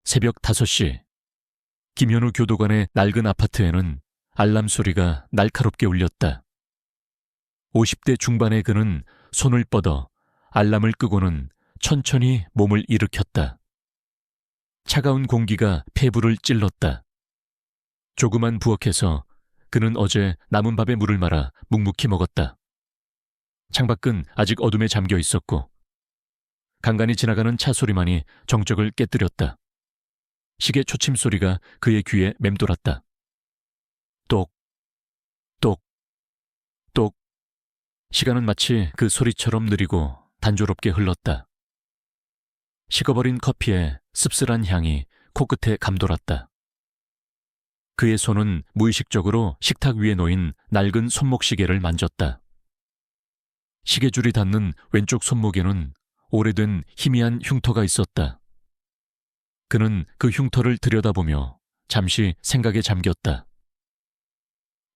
새벽 5시, 김현우 교도관의 낡은 아파트에는 알람 소리가 날카롭게 울렸다. 50대 중반의 그는 손을 뻗어 알람을 끄고는 천천히 몸을 일으켰다. 차가운 공기가 폐부를 찔렀다. 조그만 부엌에서 그는 어제 남은 밥에 물을 말아 묵묵히 먹었다. 창밖은 아직 어둠에 잠겨 있었고 간간히 지나가는 차 소리만이 정적을 깨뜨렸다. 시계 초침 소리가 그의 귀에 맴돌았다. 똑, 똑, 똑. 시간은 마치 그 소리처럼 느리고 단조롭게 흘렀다. 식어버린 커피에 씁쓸한 향이 코끝에 감돌았다. 그의 손은 무의식적으로 식탁 위에 놓인 낡은 손목시계를 만졌다. 시계줄이 닿는 왼쪽 손목에는 오래된 희미한 흉터가 있었다. 그는 그 흉터를 들여다보며 잠시 생각에 잠겼다.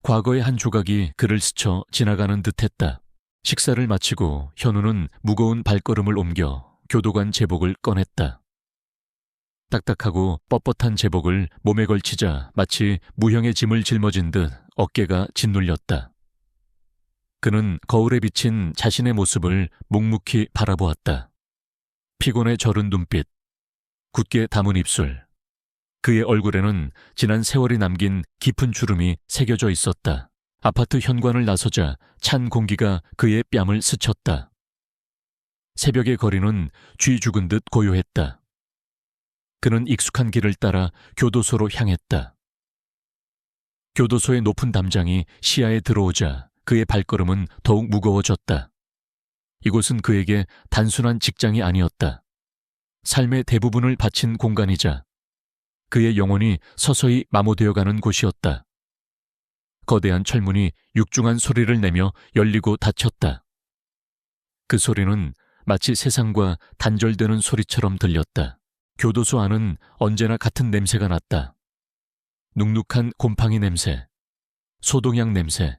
과거의 한 조각이 그를 스쳐 지나가는 듯했다. 식사를 마치고 현우는 무거운 발걸음을 옮겨 교도관 제복을 꺼냈다. 딱딱하고 뻣뻣한 제복을 몸에 걸치자 마치 무형의 짐을 짊어진 듯 어깨가 짓눌렸다. 그는 거울에 비친 자신의 모습을 묵묵히 바라보았다. 피곤에 절은 눈빛, 굳게 담은 입술, 그의 얼굴에는 지난 세월이 남긴 깊은 주름이 새겨져 있었다. 아파트 현관을 나서자 찬 공기가 그의 뺨을 스쳤다. 새벽의 거리는 쥐 죽은 듯 고요했다. 그는 익숙한 길을 따라 교도소로 향했다. 교도소의 높은 담장이 시야에 들어오자 그의 발걸음은 더욱 무거워졌다. 이곳은 그에게 단순한 직장이 아니었다. 삶의 대부분을 바친 공간이자 그의 영혼이 서서히 마모되어가는 곳이었다. 거대한 철문이 육중한 소리를 내며 열리고 닫혔다. 그 소리는 마치 세상과 단절되는 소리처럼 들렸다. 교도소 안은 언제나 같은 냄새가 났다. 눅눅한 곰팡이 냄새, 소독약 냄새,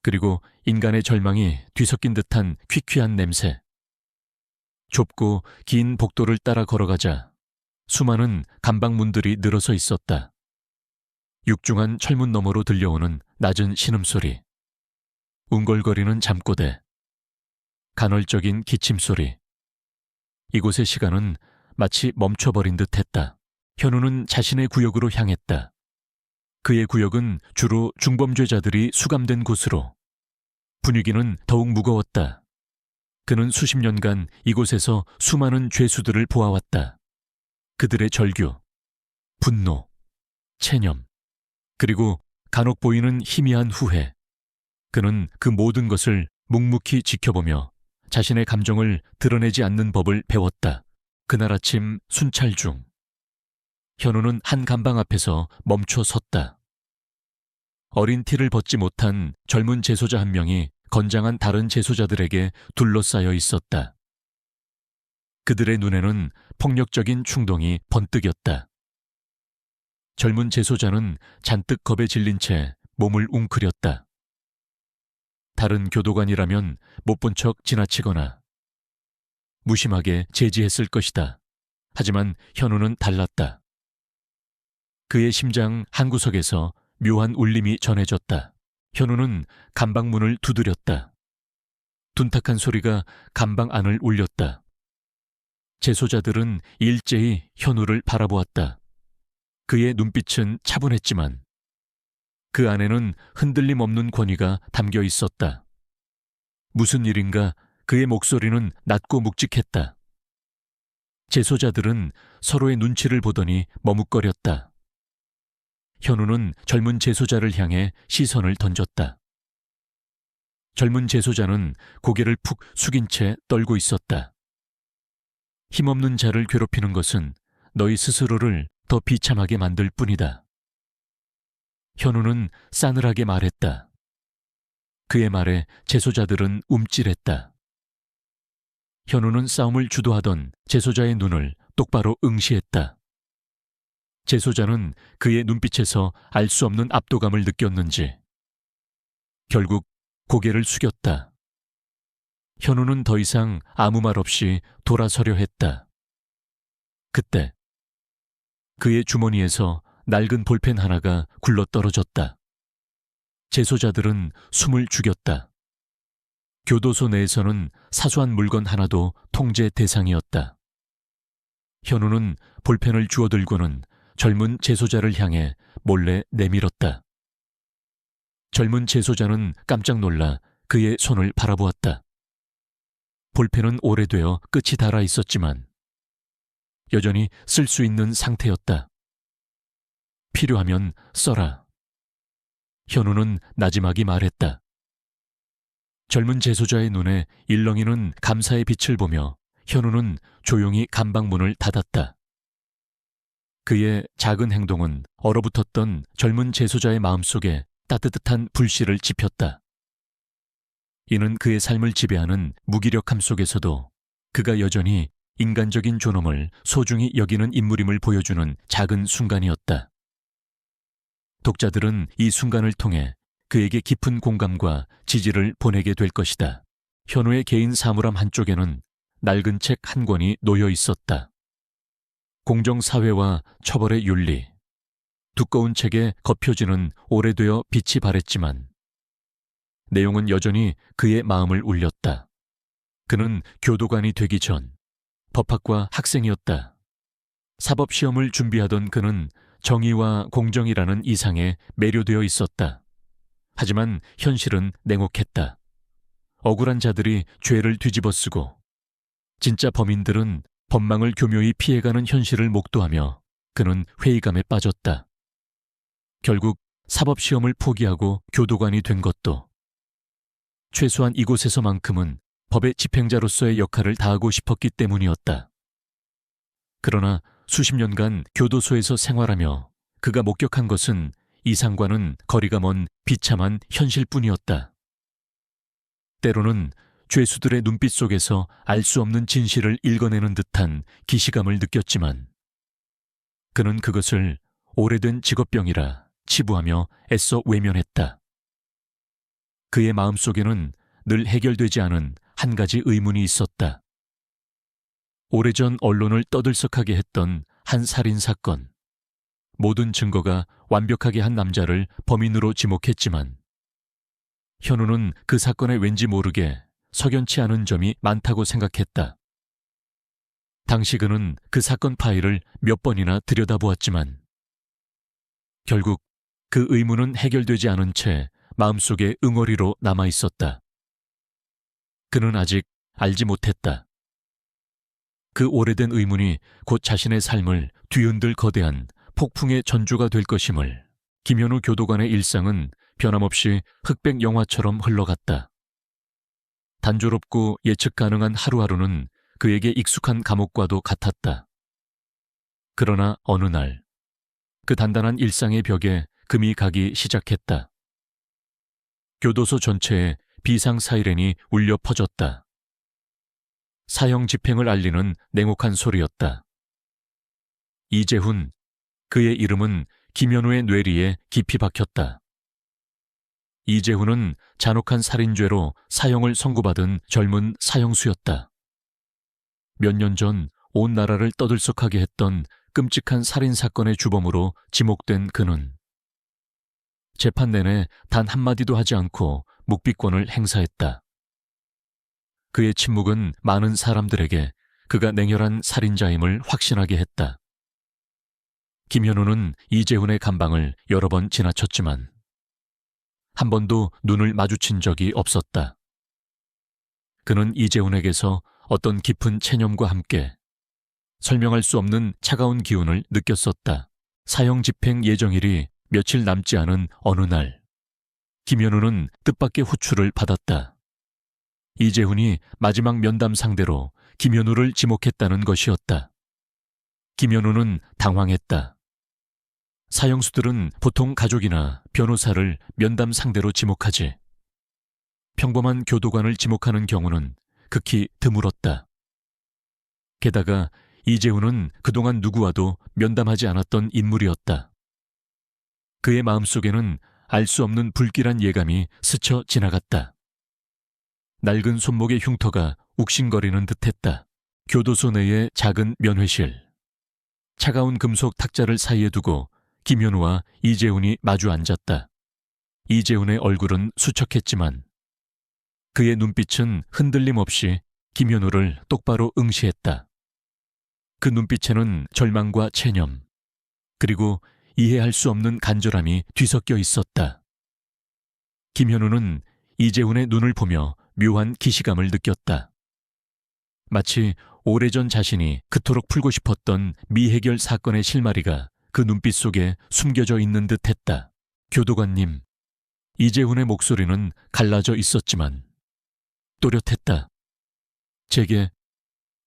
그리고 인간의 절망이 뒤섞인 듯한 퀴퀴한 냄새. 좁고 긴 복도를 따라 걸어가자 수많은 감방문들이 늘어서 있었다. 육중한 철문 너머로 들려오는 낮은 신음소리, 웅골거리는 잠꼬대, 간헐적인 기침소리. 이곳의 시간은 마치 멈춰버린 듯했다. 현우는 자신의 구역으로 향했다. 그의 구역은 주로 중범죄자들이 수감된 곳으로. 분위기는 더욱 무거웠다. 그는 수십 년간 이곳에서 수많은 죄수들을 보아왔다. 그들의 절규, 분노, 체념, 그리고 간혹 보이는 희미한 후회. 그는 그 모든 것을 묵묵히 지켜보며 자신의 감정을 드러내지 않는 법을 배웠다. 그날 아침 순찰 중 현우는 한 감방 앞에서 멈춰 섰다. 어린 티를 벗지 못한 젊은 재소자 한 명이 건장한 다른 재소자들에게 둘러싸여 있었다. 그들의 눈에는 폭력적인 충동이 번뜩였다. 젊은 재소자는 잔뜩 겁에 질린 채 몸을 웅크렸다. 다른 교도관이라면 못 본 척 지나치거나 무심하게 제지했을 것이다. 하지만 현우는 달랐다. 그의 심장 한구석에서 묘한 울림이 전해졌다. 현우는 감방문을 두드렸다. 둔탁한 소리가 감방 안을 울렸다. 재소자들은 일제히 현우를 바라보았다. 그의 눈빛은 차분했지만 그 안에는 흔들림 없는 권위가 담겨 있었다. 무슨 일인가 그의 목소리는 낮고 묵직했다. 재소자들은 서로의 눈치를 보더니 머뭇거렸다. 현우는 젊은 재소자를 향해 시선을 던졌다. 젊은 재소자는 고개를 푹 숙인 채 떨고 있었다. 힘없는 자를 괴롭히는 것은 너희 스스로를 더 비참하게 만들 뿐이다. 현우는 싸늘하게 말했다. 그의 말에 재소자들은 움찔했다. 현우는 싸움을 주도하던 재소자의 눈을 똑바로 응시했다. 재소자는 그의 눈빛에서 알 수 없는 압도감을 느꼈는지 결국 고개를 숙였다. 현우는 더 이상 아무 말 없이 돌아서려 했다. 그때 그의 주머니에서 낡은 볼펜 하나가 굴러떨어졌다. 재소자들은 숨을 죽였다. 교도소 내에서는 사소한 물건 하나도 통제 대상이었다. 현우는 볼펜을 주워들고는 젊은 재소자를 향해 몰래 내밀었다. 젊은 재소자는 깜짝 놀라 그의 손을 바라보았다. 볼펜은 오래되어 끝이 닳아 있었지만 여전히 쓸 수 있는 상태였다. 필요하면 써라. 현우는 나지막이 말했다. 젊은 재소자의 눈에 일렁이는 감사의 빛을 보며 현우는 조용히 감방문을 닫았다. 그의 작은 행동은 얼어붙었던 젊은 재소자의 마음속에 따뜻한 불씨를 지폈다. 이는 그의 삶을 지배하는 무기력함 속에서도 그가 여전히 인간적인 존엄을 소중히 여기는 인물임을 보여주는 작은 순간이었다. 독자들은 이 순간을 통해 그에게 깊은 공감과 지지를 보내게 될 것이다. 현우의 개인 사물함 한쪽에는 낡은 책 한 권이 놓여 있었다. 공정사회와 처벌의 윤리. 두꺼운 책의 겉표지는 오래되어 빛이 발했지만 내용은 여전히 그의 마음을 울렸다. 그는 교도관이 되기 전 법학과 학생이었다. 사법시험을 준비하던 그는 정의와 공정이라는 이상에 매료되어 있었다. 하지만 현실은 냉혹했다. 억울한 자들이 죄를 뒤집어쓰고 진짜 범인들은 법망을 교묘히 피해가는 현실을 목도하며 그는 회의감에 빠졌다. 결국 사법시험을 포기하고 교도관이 된 것도 최소한 이곳에서만큼은 법의 집행자로서의 역할을 다하고 싶었기 때문이었다. 그러나 수십 년간 교도소에서 생활하며 그가 목격한 것은 이상과는 거리가 먼 비참한 현실뿐이었다. 때로는 죄수들의 눈빛 속에서 알 수 없는 진실을 읽어내는 듯한 기시감을 느꼈지만 그는 그것을 오래된 직업병이라 치부하며 애써 외면했다. 그의 마음속에는 늘 해결되지 않은 한 가지 의문이 있었다. 오래전 언론을 떠들썩하게 했던 한 살인사건. 모든 증거가 완벽하게 한 남자를 범인으로 지목했지만 현우는 그 사건에 왠지 모르게 석연치 않은 점이 많다고 생각했다. 당시 그는 그 사건 파일을 몇 번이나 들여다보았지만 결국 그 의문은 해결되지 않은 채 마음속에 응어리로 남아있었다. 그는 아직 알지 못했다. 그 오래된 의문이 곧 자신의 삶을 뒤흔들 거대한 폭풍의 전주가 될 것임을. 김현우 교도관의 일상은 변함없이 흑백 영화처럼 흘러갔다. 단조롭고 예측 가능한 하루하루는 그에게 익숙한 감옥과도 같았다. 그러나 어느 날, 그 단단한 일상의 벽에 금이 가기 시작했다. 교도소 전체에 비상 사이렌이 울려 퍼졌다. 사형 집행을 알리는 냉혹한 소리였다. 이재훈, 그의 이름은 김현우의 뇌리에 깊이 박혔다. 이재훈은 잔혹한 살인죄로 사형을 선고받은 젊은 사형수였다. 몇 년 전 온 나라를 떠들썩하게 했던 끔찍한 살인사건의 주범으로 지목된 그는 재판 내내 단 한마디도 하지 않고 묵비권을 행사했다. 그의 침묵은 많은 사람들에게 그가 냉혈한 살인자임을 확신하게 했다. 김현우는 이재훈의 감방을 여러 번 지나쳤지만 한 번도 눈을 마주친 적이 없었다. 그는 이재훈에게서 어떤 깊은 체념과 함께 설명할 수 없는 차가운 기운을 느꼈었다. 사형 집행 예정일이 며칠 남지 않은 어느 날, 김현우는 뜻밖의 호출을 받았다. 이재훈이 마지막 면담 상대로 김현우를 지목했다는 것이었다. 김현우는 당황했다. 사형수들은 보통 가족이나 변호사를 면담 상대로 지목하지 평범한 교도관을 지목하는 경우는 극히 드물었다. 게다가 이재훈은 그동안 누구와도 면담하지 않았던 인물이었다. 그의 마음속에는 알 수 없는 불길한 예감이 스쳐 지나갔다. 낡은 손목의 흉터가 욱신거리는 듯했다. 교도소 내의 작은 면회실. 차가운 금속 탁자를 사이에 두고 김현우와 이재훈이 마주 앉았다. 이재훈의 얼굴은 수척했지만 그의 눈빛은 흔들림 없이 김현우를 똑바로 응시했다. 그 눈빛에는 절망과 체념, 그리고 이해할 수 없는 간절함이 뒤섞여 있었다. 김현우는 이재훈의 눈을 보며 묘한 기시감을 느꼈다. 마치 오래전 자신이 그토록 풀고 싶었던 미해결 사건의 실마리가 그 눈빛 속에 숨겨져 있는 듯했다. 교도관님, 이재훈의 목소리는 갈라져 있었지만 또렷했다. 제게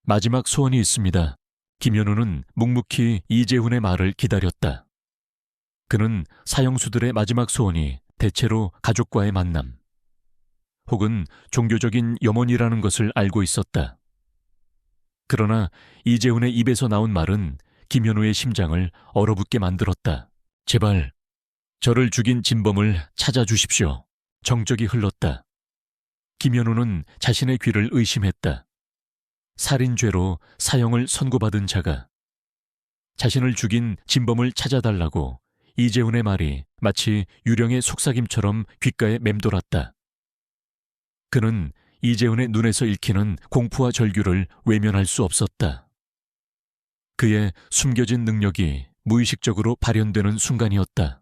마지막 소원이 있습니다. 김현우는 묵묵히 이재훈의 말을 기다렸다. 그는 사형수들의 마지막 소원이 대체로 가족과의 만남, 혹은 종교적인 염원이라는 것을 알고 있었다. 그러나 이재훈의 입에서 나온 말은 김현우의 심장을 얼어붙게 만들었다. 제발 저를 죽인 진범을 찾아주십시오. 정적이 흘렀다. 김현우는 자신의 귀를 의심했다. 살인죄로 사형을 선고받은 자가 자신을 죽인 진범을 찾아달라고 이재훈의 말이 마치 유령의 속삭임처럼 귓가에 맴돌았다. 그는 이재훈의 눈에서 읽히는 공포와 절규를 외면할 수 없었다. 그의 숨겨진 능력이 무의식적으로 발현되는 순간이었다.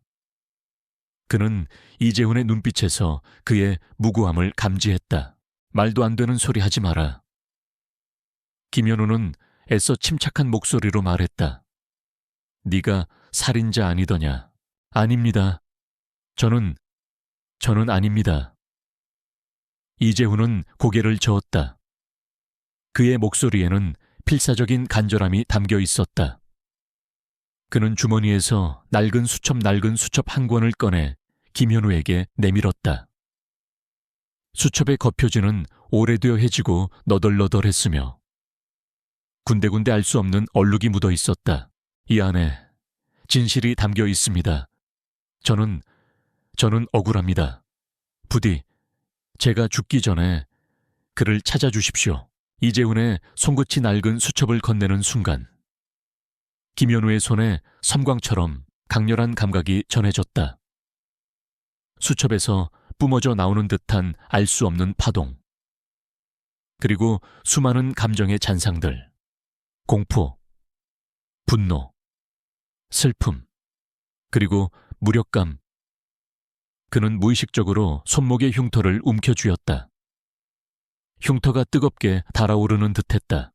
그는 이재훈의 눈빛에서 그의 무고함을 감지했다. 말도 안 되는 소리 하지 마라. 김현우는 애써 침착한 목소리로 말했다. 네가 살인자 아니더냐? 아닙니다. 저는 아닙니다. 이재훈은 고개를 저었다. 그의 목소리에는 필사적인 간절함이 담겨 있었다. 그는 주머니에서 낡은 수첩 한 권을 꺼내 김현우에게 내밀었다. 수첩의 겉표지는 오래되어 해지고 너덜너덜했으며 군데군데 알 수 없는 얼룩이 묻어 있었다. 이 안에 진실이 담겨 있습니다. 저는 억울합니다. 부디 제가 죽기 전에 그를 찾아주십시오. 이재훈의 손끝이 낡은 수첩을 건네는 순간 김현우의 손에 섬광처럼 강렬한 감각이 전해졌다. 수첩에서 뿜어져 나오는 듯한 알 수 없는 파동, 그리고 수많은 감정의 잔상들, 공포, 분노, 슬픔, 그리고 무력감. 그는 무의식적으로 손목의 흉터를 움켜쥐었다. 흉터가 뜨겁게 달아오르는 듯했다.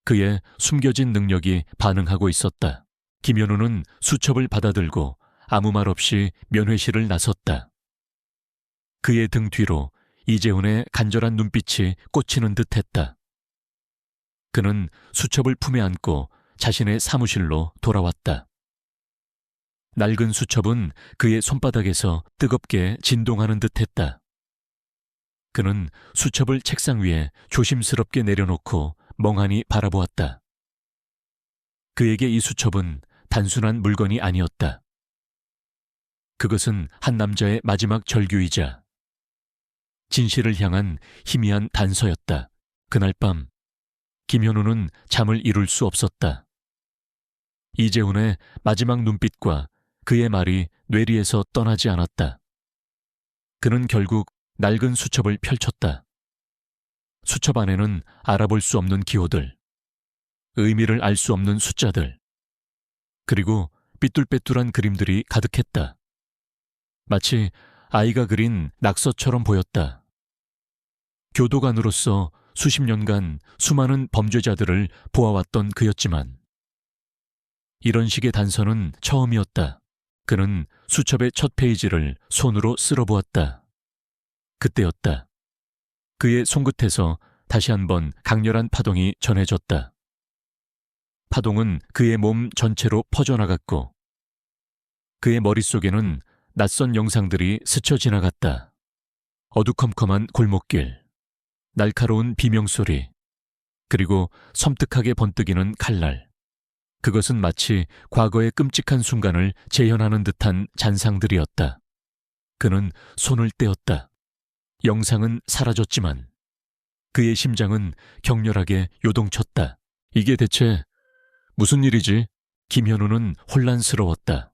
그의 숨겨진 능력이 반응하고 있었다. 김현우는 수첩을 받아들고 아무 말 없이 면회실을 나섰다. 그의 등 뒤로 이재훈의 간절한 눈빛이 꽂히는 듯했다. 그는 수첩을 품에 안고 자신의 사무실로 돌아왔다. 낡은 수첩은 그의 손바닥에서 뜨겁게 진동하는 듯했다. 그는 수첩을 책상 위에 조심스럽게 내려놓고 멍하니 바라보았다. 그에게 이 수첩은 단순한 물건이 아니었다. 그것은 한 남자의 마지막 절규이자 진실을 향한 희미한 단서였다. 그날 밤 김현우는 잠을 이룰 수 없었다. 이재훈의 마지막 눈빛과 그의 말이 뇌리에서 떠나지 않았다. 그는 결국 낡은 수첩을 펼쳤다. 수첩 안에는 알아볼 수 없는 기호들, 의미를 알 수 없는 숫자들, 그리고 삐뚤빼뚤한 그림들이 가득했다. 마치 아이가 그린 낙서처럼 보였다. 교도관으로서 수십 년간 수많은 범죄자들을 보아왔던 그였지만 이런 식의 단서는 처음이었다. 그는 수첩의 첫 페이지를 손으로 쓸어보았다. 그때였다. 그의 손끝에서 다시 한번 강렬한 파동이 전해졌다. 파동은 그의 몸 전체로 퍼져나갔고 그의 머릿속에는 낯선 영상들이 스쳐 지나갔다. 어두컴컴한 골목길, 날카로운 비명소리, 그리고 섬뜩하게 번뜩이는 칼날. 그것은 마치 과거의 끔찍한 순간을 재현하는 듯한 잔상들이었다. 그는 손을 떼었다. 영상은 사라졌지만 그의 심장은 격렬하게 요동쳤다. 이게 대체 무슨 일이지? 김현우는 혼란스러웠다.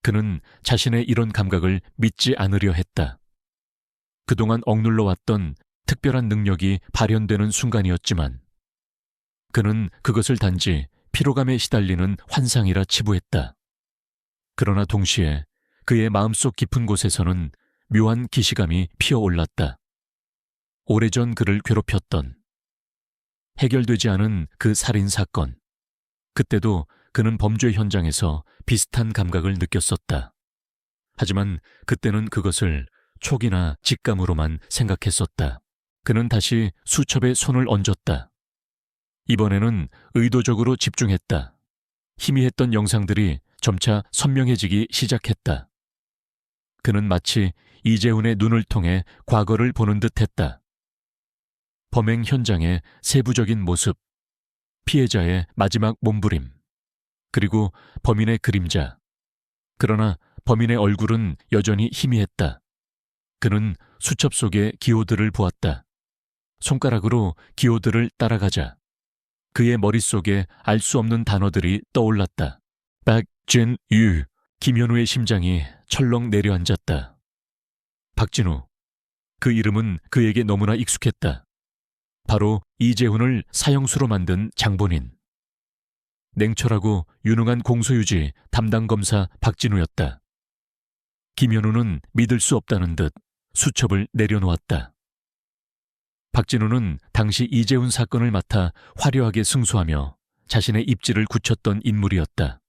그는 자신의 이런 감각을 믿지 않으려 했다. 그동안 억눌러 왔던 특별한 능력이 발현되는 순간이었지만 그는 그것을 단지 피로감에 시달리는 환상이라 치부했다. 그러나 동시에 그의 마음속 깊은 곳에서는 묘한 기시감이 피어올랐다. 오래전 그를 괴롭혔던, 해결되지 않은 그 살인 사건. 그때도 그는 범죄 현장에서 비슷한 감각을 느꼈었다. 하지만 그때는 그것을 촉이나 직감으로만 생각했었다. 그는 다시 수첩에 손을 얹었다. 이번에는 의도적으로 집중했다. 희미했던 영상들이 점차 선명해지기 시작했다. 그는 마치 이재훈의 눈을 통해 과거를 보는 듯했다. 범행 현장의 세부적인 모습, 피해자의 마지막 몸부림, 그리고 범인의 그림자. 그러나 범인의 얼굴은 여전히 희미했다. 그는 수첩 속의 기호들을 보았다. 손가락으로 기호들을 따라가자 그의 머릿속에 알 수 없는 단어들이 떠올랐다. 박진유. 김현우의 심장이 철렁 내려앉았다. 박진우. 그 이름은 그에게 너무나 익숙했다. 바로 이재훈을 사형수로 만든 장본인. 냉철하고 유능한 공소유지 담당 검사 박진우였다. 김현우는 믿을 수 없다는 듯 수첩을 내려놓았다. 박진우는 당시 이재훈 사건을 맡아 화려하게 승소하며 자신의 입지를 굳혔던 인물이었다.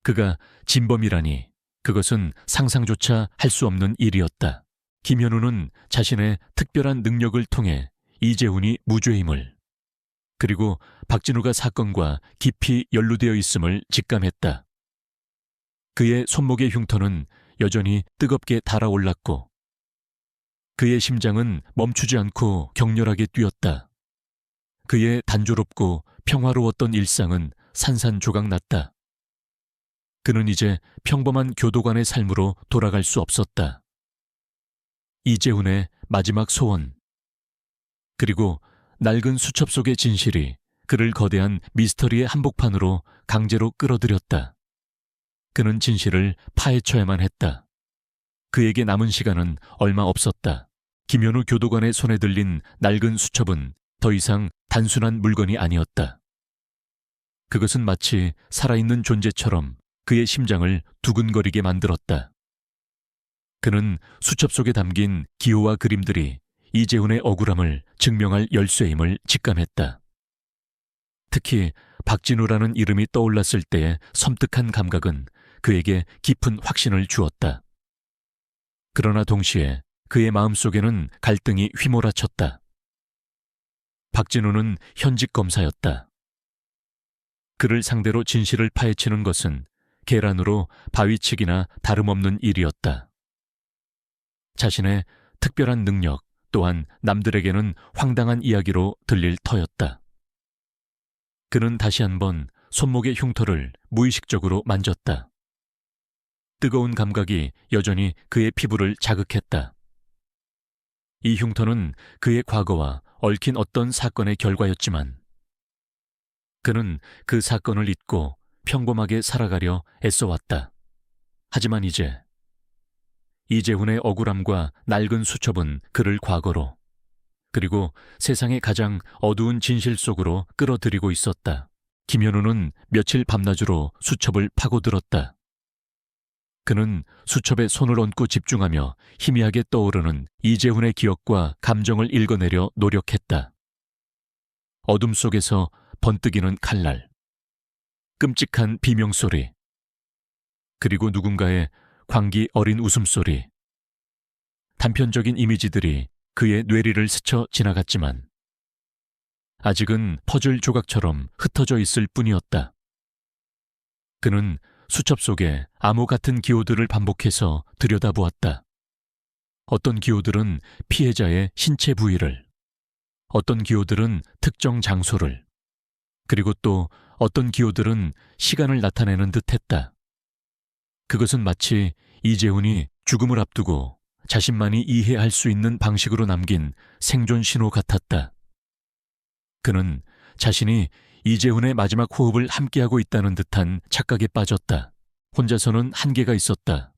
그가 진범이라니 그것은 상상조차 할 수 없는 일이었다. 김현우는 자신의 특별한 능력을 통해 이재훈이 무죄임을, 그리고 박진우가 사건과 깊이 연루되어 있음을 직감했다. 그의 손목의 흉터는 여전히 뜨겁게 달아올랐고 그의 심장은 멈추지 않고 격렬하게 뛰었다. 그의 단조롭고 평화로웠던 일상은 산산조각났다. 그는 이제 평범한 교도관의 삶으로 돌아갈 수 없었다. 이재훈의 마지막 소원, 그리고 낡은 수첩 속의 진실이 그를 거대한 미스터리의 한복판으로 강제로 끌어들였다. 그는 진실을 파헤쳐야만 했다. 그에게 남은 시간은 얼마 없었다. 김현우 교도관의 손에 들린 낡은 수첩은 더 이상 단순한 물건이 아니었다. 그것은 마치 살아있는 존재처럼 그의 심장을 두근거리게 만들었다. 그는 수첩 속에 담긴 기호와 그림들이 이재훈의 억울함을 증명할 열쇠임을 직감했다. 특히 박진우라는 이름이 떠올랐을 때의 섬뜩한 감각은 그에게 깊은 확신을 주었다. 그러나 동시에 그의 마음속에는 갈등이 휘몰아쳤다. 박진우는 현직 검사였다. 그를 상대로 진실을 파헤치는 것은 계란으로 바위치기나 다름없는 일이었다. 자신의 특별한 능력 또한 남들에게는 황당한 이야기로 들릴 터였다. 그는 다시 한번 손목의 흉터를 무의식적으로 만졌다. 뜨거운 감각이 여전히 그의 피부를 자극했다. 이 흉터는 그의 과거와 얽힌 어떤 사건의 결과였지만 그는 그 사건을 잊고 평범하게 살아가려 애써왔다. 하지만 이제 이재훈의 억울함과 낡은 수첩은 그를 과거로, 그리고 세상의 가장 어두운 진실 속으로 끌어들이고 있었다. 김현우는 며칠 밤낮으로 수첩을 파고들었다. 그는 수첩에 손을 얹고 집중하며 희미하게 떠오르는 이재훈의 기억과 감정을 읽어내려 노력했다. 어둠 속에서 번뜩이는 칼날, 끔찍한 비명소리, 그리고 누군가의 광기 어린 웃음소리. 단편적인 이미지들이 그의 뇌리를 스쳐 지나갔지만 아직은 퍼즐 조각처럼 흩어져 있을 뿐이었다. 그는 수첩 속에 암호 같은 기호들을 반복해서 들여다보았다. 어떤 기호들은 피해자의 신체 부위를, 어떤 기호들은 특정 장소를, 그리고 또 어떤 기호들은 시간을 나타내는 듯했다. 그것은 마치 이재훈이 죽음을 앞두고 자신만이 이해할 수 있는 방식으로 남긴 생존 신호 같았다. 그는 자신이 이재훈의 마지막 호흡을 함께하고 있다는 듯한 착각에 빠졌다. 혼자서는 한계가 있었다.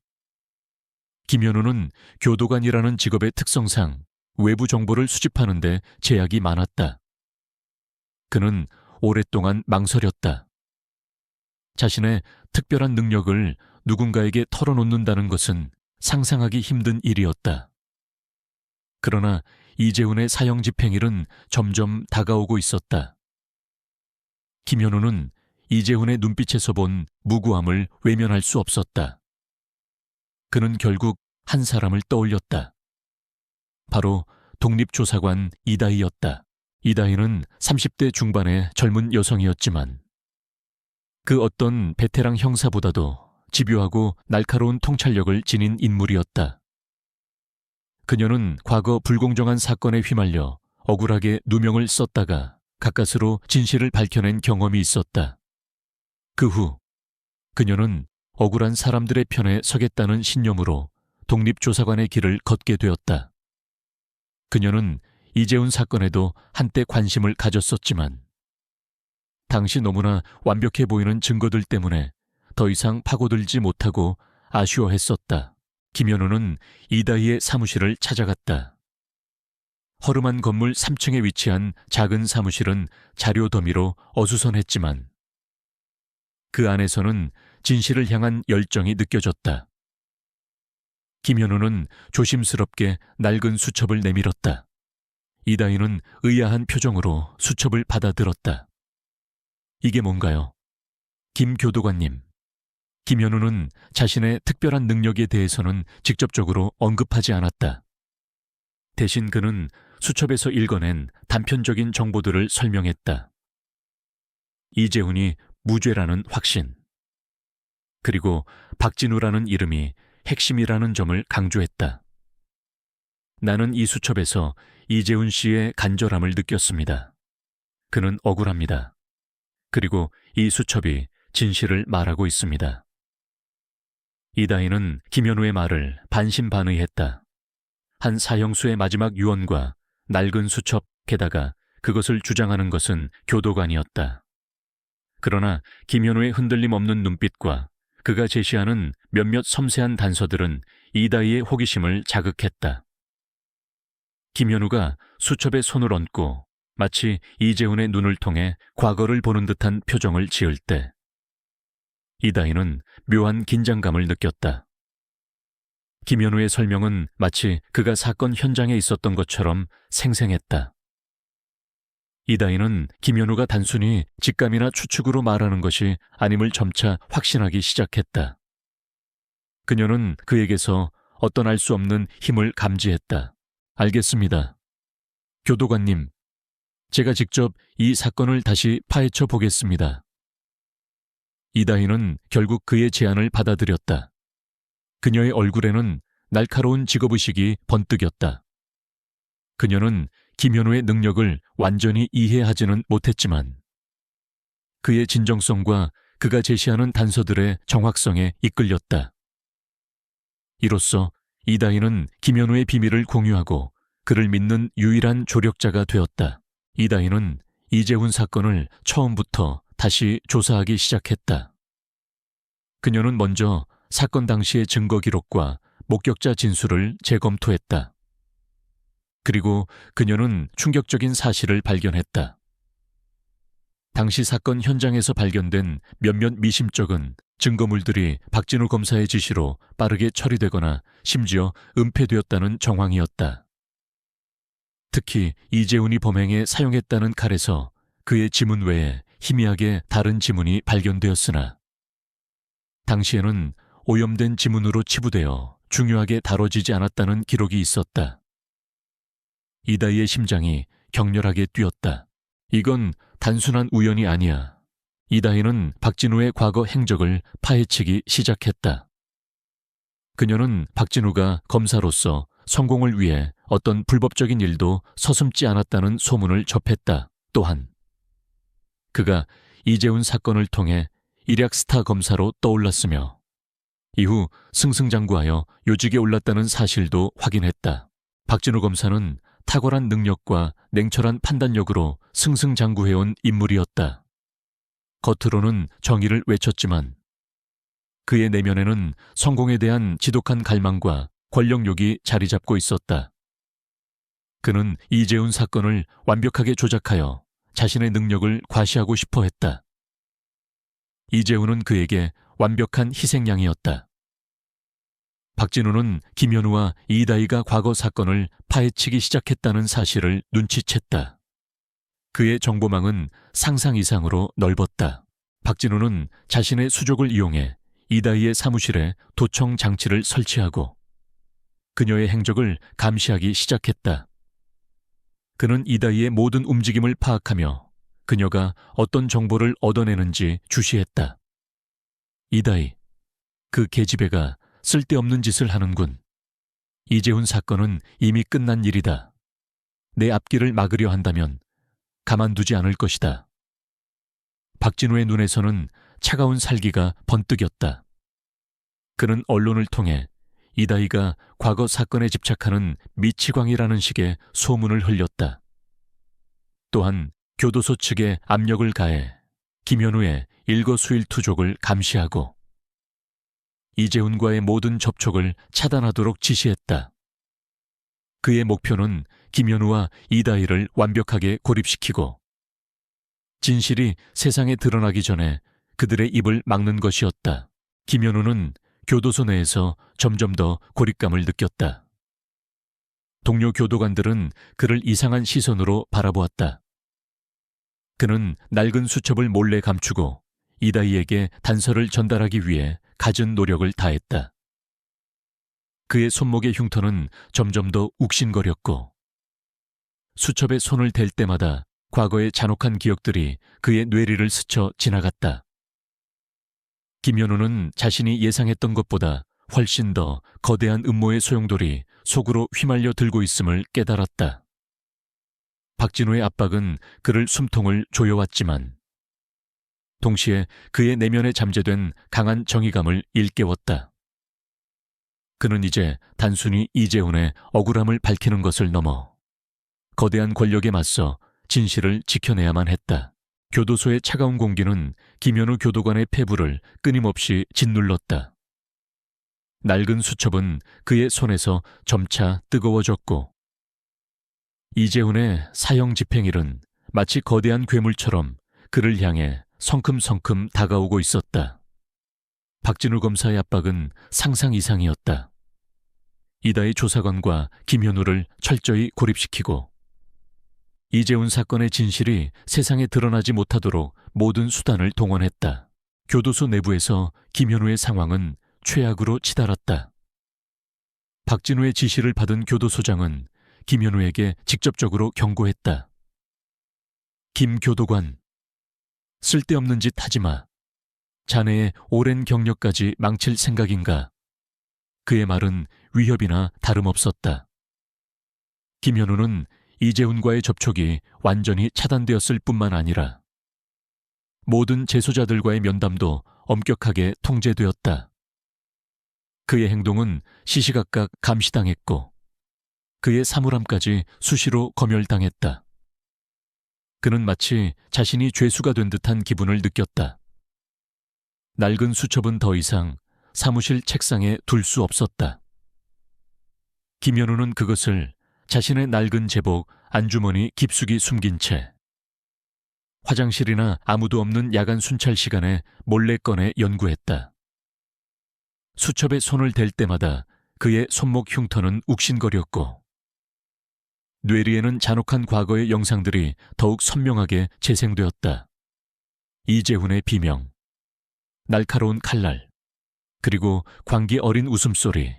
김현우는 교도관이라는 직업의 특성상 외부 정보를 수집하는 데 제약이 많았다. 그는 오랫동안 망설였다. 자신의 특별한 능력을 누군가에게 털어놓는다는 것은 상상하기 힘든 일이었다. 그러나 이재훈의 사형 집행일은 점점 다가오고 있었다. 김현우는 이재훈의 눈빛에서 본 무고함을 외면할 수 없었다. 그는 결국 한 사람을 떠올렸다. 바로 독립조사관 이다희였다. 이다희는 30대 중반의 젊은 여성이었지만 그 어떤 베테랑 형사보다도 집요하고 날카로운 통찰력을 지닌 인물이었다. 그녀는 과거 불공정한 사건에 휘말려 억울하게 누명을 썼다가 가까스로 진실을 밝혀낸 경험이 있었다. 그 후 그녀는 억울한 사람들의 편에 서겠다는 신념으로 독립조사관의 길을 걷게 되었다. 그녀는 이재훈 사건에도 한때 관심을 가졌었지만 당시 너무나 완벽해 보이는 증거들 때문에 더 이상 파고들지 못하고 아쉬워했었다. 김현우는 이다희의 사무실을 찾아갔다. 허름한 건물 3층에 위치한 작은 사무실은 자료 더미로 어수선했지만 그 안에서는 진실을 향한 열정이 느껴졌다. 김현우는 조심스럽게 낡은 수첩을 내밀었다. 이다희는 의아한 표정으로 수첩을 받아들었다. 이게 뭔가요? 김 교도관님. 김현우는 자신의 특별한 능력에 대해서는 직접적으로 언급하지 않았다. 대신 그는 수첩에서 읽어낸 단편적인 정보들을 설명했다. 이재훈이 무죄라는 확신, 그리고 박진우라는 이름이 핵심이라는 점을 강조했다. 나는 이 수첩에서 이재훈 씨의 간절함을 느꼈습니다. 그는 억울합니다. 그리고 이 수첩이 진실을 말하고 있습니다. 이다희는 김현우의 말을 반신반의했다. 한 사형수의 마지막 유언과 낡은 수첩, 게다가 그것을 주장하는 것은 교도관이었다. 그러나 김현우의 흔들림 없는 눈빛과 그가 제시하는 몇몇 섬세한 단서들은 이다희의 호기심을 자극했다. 김현우가 수첩에 손을 얹고 마치 이재훈의 눈을 통해 과거를 보는 듯한 표정을 지을 때 이다희는 묘한 긴장감을 느꼈다. 김현우의 설명은 마치 그가 사건 현장에 있었던 것처럼 생생했다. 이다희는 김현우가 단순히 직감이나 추측으로 말하는 것이 아님을 점차 확신하기 시작했다. 그녀는 그에게서 어떤 알 수 없는 힘을 감지했다. 알겠습니다. 교도관님, 제가 직접 이 사건을 다시 파헤쳐 보겠습니다. 이다희는 결국 그의 제안을 받아들였다. 그녀의 얼굴에는 날카로운 직업의식이 번뜩였다. 그녀는 김현우의 능력을 완전히 이해하지는 못했지만 그의 진정성과 그가 제시하는 단서들의 정확성에 이끌렸다. 이로써 이다희는 김현우의 비밀을 공유하고 그를 믿는 유일한 조력자가 되었다. 이다희는 이재훈 사건을 처음부터 다시 조사하기 시작했다. 그녀는 먼저 사건 당시의 증거 기록과 목격자 진술을 재검토했다. 그리고 그녀는 충격적인 사실을 발견했다. 당시 사건 현장에서 발견된 몇몇 미심쩍은 증거물들이 박진우 검사의 지시로 빠르게 처리되거나 심지어 은폐되었다는 정황이었다. 특히 이재훈이 범행에 사용했다는 칼에서 그의 지문 외에 희미하게 다른 지문이 발견되었으나 당시에는 오염된 지문으로 치부되어 중요하게 다뤄지지 않았다는 기록이 있었다. 이다희의 심장이 격렬하게 뛰었다. 이건 단순한 우연이 아니야. 이다희는 박진우의 과거 행적을 파헤치기 시작했다. 그녀는 박진우가 검사로서 성공을 위해 어떤 불법적인 일도 서슴지 않았다는 소문을 접했다. 또한 그가 이재훈 사건을 통해 일약 스타 검사로 떠올랐으며 이후 승승장구하여 요직에 올랐다는 사실도 확인했다. 박진우 검사는 탁월한 능력과 냉철한 판단력으로 승승장구해온 인물이었다. 겉으로는 정의를 외쳤지만 그의 내면에는 성공에 대한 지독한 갈망과 권력욕이 자리 잡고 있었다. 그는 이재훈 사건을 완벽하게 조작하여 자신의 능력을 과시하고 싶어 했다. 이재훈은 그에게 완벽한 희생양이었다. 박진우는 김현우와 이다희가 과거 사건을 파헤치기 시작했다는 사실을 눈치챘다. 그의 정보망은 상상 이상으로 넓었다. 박진우는 자신의 수족을 이용해 이다희의 사무실에 도청 장치를 설치하고 그녀의 행적을 감시하기 시작했다. 그는 이다희의 모든 움직임을 파악하며 그녀가 어떤 정보를 얻어내는지 주시했다. 이다희, 그 계집애가 쓸데없는 짓을 하는군. 이재훈 사건은 이미 끝난 일이다. 내 앞길을 막으려 한다면 가만두지 않을 것이다. 박진우의 눈에서는 차가운 살기가 번뜩였다. 그는 언론을 통해 이다희가 과거 사건에 집착하는 미치광이라는 식의 소문을 흘렸다. 또한 교도소 측에 압력을 가해 김현우의 일거수일투족을 감시하고 이재훈과의 모든 접촉을 차단하도록 지시했다. 그의 목표는 김현우와 이다희를 완벽하게 고립시키고 진실이 세상에 드러나기 전에 그들의 입을 막는 것이었다. 김현우는 교도소 내에서 점점 더 고립감을 느꼈다. 동료 교도관들은 그를 이상한 시선으로 바라보았다. 그는 낡은 수첩을 몰래 감추고 이다희에게 단서를 전달하기 위해 갖은 노력을 다했다. 그의 손목의 흉터는 점점 더 욱신거렸고 수첩에 손을 댈 때마다 과거의 잔혹한 기억들이 그의 뇌리를 스쳐 지나갔다. 김현우는 자신이 예상했던 것보다 훨씬 더 거대한 음모의 소용돌이 속으로 휘말려 들고 있음을 깨달았다. 박진우의 압박은 그를 숨통을 조여왔지만 동시에 그의 내면에 잠재된 강한 정의감을 일깨웠다. 그는 이제 단순히 이재훈의 억울함을 밝히는 것을 넘어 거대한 권력에 맞서 진실을 지켜내야만 했다. 교도소의 차가운 공기는 김현우 교도관의 폐부를 끊임없이 짓눌렀다. 낡은 수첩은 그의 손에서 점차 뜨거워졌고 이재훈의 사형 집행일은 마치 거대한 괴물처럼 그를 향해 성큼성큼 다가오고 있었다. 박진우 검사의 압박은 상상 이상이었다. 이다희 조사관과 김현우를 철저히 고립시키고 이재훈 사건의 진실이 세상에 드러나지 못하도록 모든 수단을 동원했다. 교도소 내부에서 김현우의 상황은 최악으로 치달았다. 박진우의 지시를 받은 교도소장은 김현우에게 직접적으로 경고했다. 김 교도관, 쓸데없는 짓 하지 마. 자네의 오랜 경력까지 망칠 생각인가? 그의 말은 위협이나 다름없었다. 김현우는 이재훈과의 접촉이 완전히 차단되었을 뿐만 아니라 모든 재소자들과의 면담도 엄격하게 통제되었다. 그의 행동은 시시각각 감시당했고 그의 사물함까지 수시로 검열당했다. 그는 마치 자신이 죄수가 된 듯한 기분을 느꼈다. 낡은 수첩은 더 이상 사무실 책상에 둘 수 없었다. 김현우는 그것을 자신의 낡은 제복 안주머니 깊숙이 숨긴 채 화장실이나 아무도 없는 야간 순찰 시간에 몰래 꺼내 연구했다. 수첩에 손을 댈 때마다 그의 손목 흉터는 욱신거렸고 뇌리에는 잔혹한 과거의 영상들이 더욱 선명하게 재생되었다. 이재훈의 비명, 날카로운 칼날, 그리고 광기 어린 웃음소리.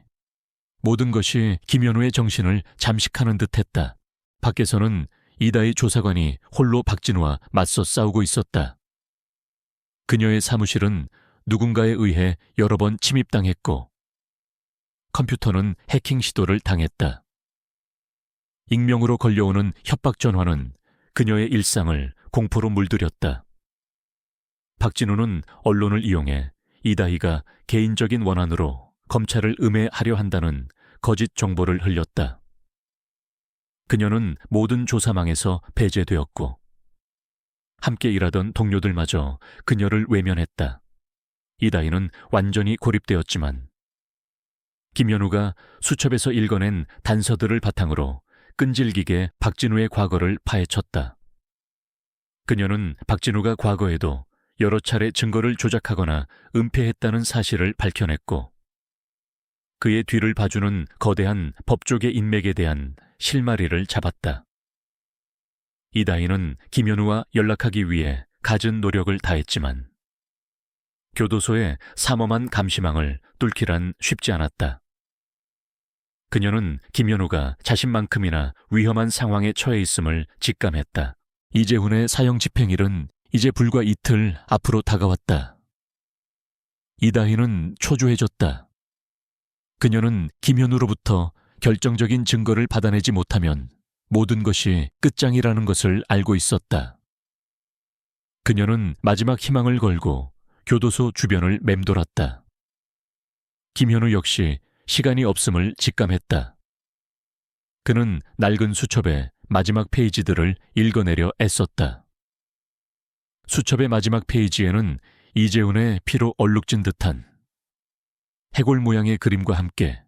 모든 것이 김현우의 정신을 잠식하는 듯했다. 밖에서는 이다희 조사관이 홀로 박진우와 맞서 싸우고 있었다. 그녀의 사무실은 누군가에 의해 여러 번 침입당했고 컴퓨터는 해킹 시도를 당했다. 익명으로 걸려오는 협박 전화는 그녀의 일상을 공포로 물들였다. 박진우는 언론을 이용해 이다희가 개인적인 원한으로 검찰을 음해하려 한다는 거짓 정보를 흘렸다. 그녀는 모든 조사망에서 배제되었고 함께 일하던 동료들마저 그녀를 외면했다. 이다희는 완전히 고립되었지만 김현우가 수첩에서 읽어낸 단서들을 바탕으로 끈질기게 박진우의 과거를 파헤쳤다. 그녀는 박진우가 과거에도 여러 차례 증거를 조작하거나 은폐했다는 사실을 밝혀냈고 그의 뒤를 봐주는 거대한 법조계 인맥에 대한 실마리를 잡았다. 이다희는 김현우와 연락하기 위해 갖은 노력을 다했지만 교도소의 삼엄한 감시망을 뚫기란 쉽지 않았다. 그녀는 김현우가 자신만큼이나 위험한 상황에 처해 있음을 직감했다. 이재훈의 사형 집행일은 이제 불과 이틀 앞으로 다가왔다. 이다희는 초조해졌다. 그녀는 김현우로부터 결정적인 증거를 받아내지 못하면 모든 것이 끝장이라는 것을 알고 있었다. 그녀는 마지막 희망을 걸고 교도소 주변을 맴돌았다. 김현우 역시 시간이 없음을 직감했다. 그는 낡은 수첩의 마지막 페이지들을 읽어내려 애썼다. 수첩의 마지막 페이지에는 이재훈의 피로 얼룩진 듯한 해골 모양의 그림과 함께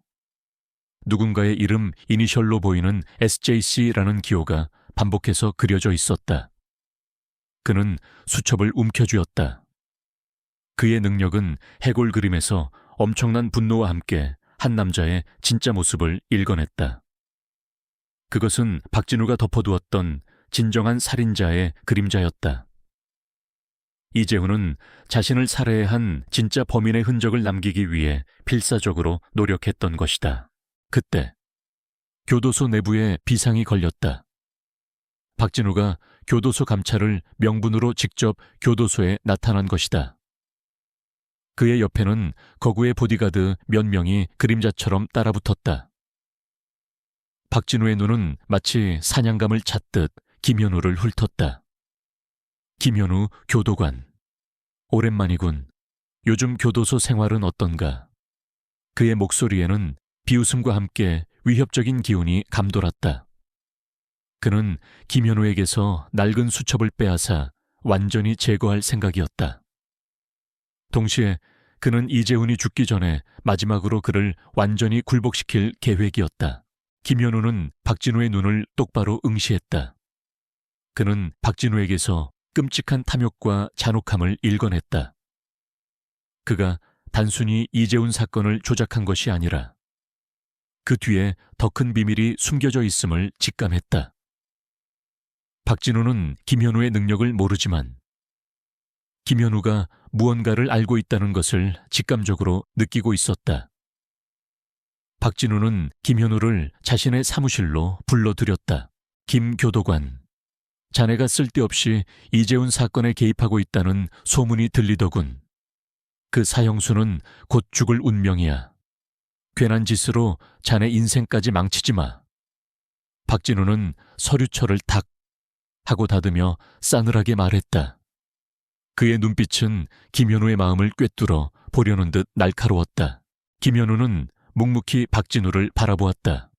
누군가의 이름 이니셜로 보이는 SJC라는 기호가 반복해서 그려져 있었다. 그는 수첩을 움켜쥐었다. 그의 능력은 해골 그림에서 엄청난 분노와 함께 한 남자의 진짜 모습을 읽어냈다. 그것은 박진우가 덮어두었던 진정한 살인자의 그림자였다. 이재훈은 자신을 살해한 진짜 범인의 흔적을 남기기 위해 필사적으로 노력했던 것이다. 그때 교도소 내부에 비상이 걸렸다. 박진우가 교도소 감찰을 명분으로 직접 교도소에 나타난 것이다. 그의 옆에는 거구의 보디가드 몇 명이 그림자처럼 따라붙었다. 박진우의 눈은 마치 사냥감을 찾듯 김현우를 훑었다. 김현우 교도관. 오랜만이군. 요즘 교도소 생활은 어떤가? 그의 목소리에는 비웃음과 함께 위협적인 기운이 감돌았다. 그는 김현우에게서 낡은 수첩을 빼앗아 완전히 제거할 생각이었다. 동시에 그는 이재훈이 죽기 전에 마지막으로 그를 완전히 굴복시킬 계획이었다. 김현우는 박진우의 눈을 똑바로 응시했다. 그는 박진우에게서 끔찍한 탐욕과 잔혹함을 읽어냈다. 그가 단순히 이재훈 사건을 조작한 것이 아니라 그 뒤에 더 큰 비밀이 숨겨져 있음을 직감했다. 박진우는 김현우의 능력을 모르지만 김현우가 무언가를 알고 있다는 것을 직감적으로 느끼고 있었다. 박진우는 김현우를 자신의 사무실로 불러들였다. 김 교도관, 자네가 쓸데없이 이재훈 사건에 개입하고 있다는 소문이 들리더군. 그 사형수는 곧 죽을 운명이야. 괜한 짓으로 자네 인생까지 망치지 마. 박진우는 서류철을 탁 하고 닫으며 싸늘하게 말했다. 그의 눈빛은 김현우의 마음을 꿰뚫어 보려는 듯 날카로웠다. 김현우는 묵묵히 박진우를 바라보았다.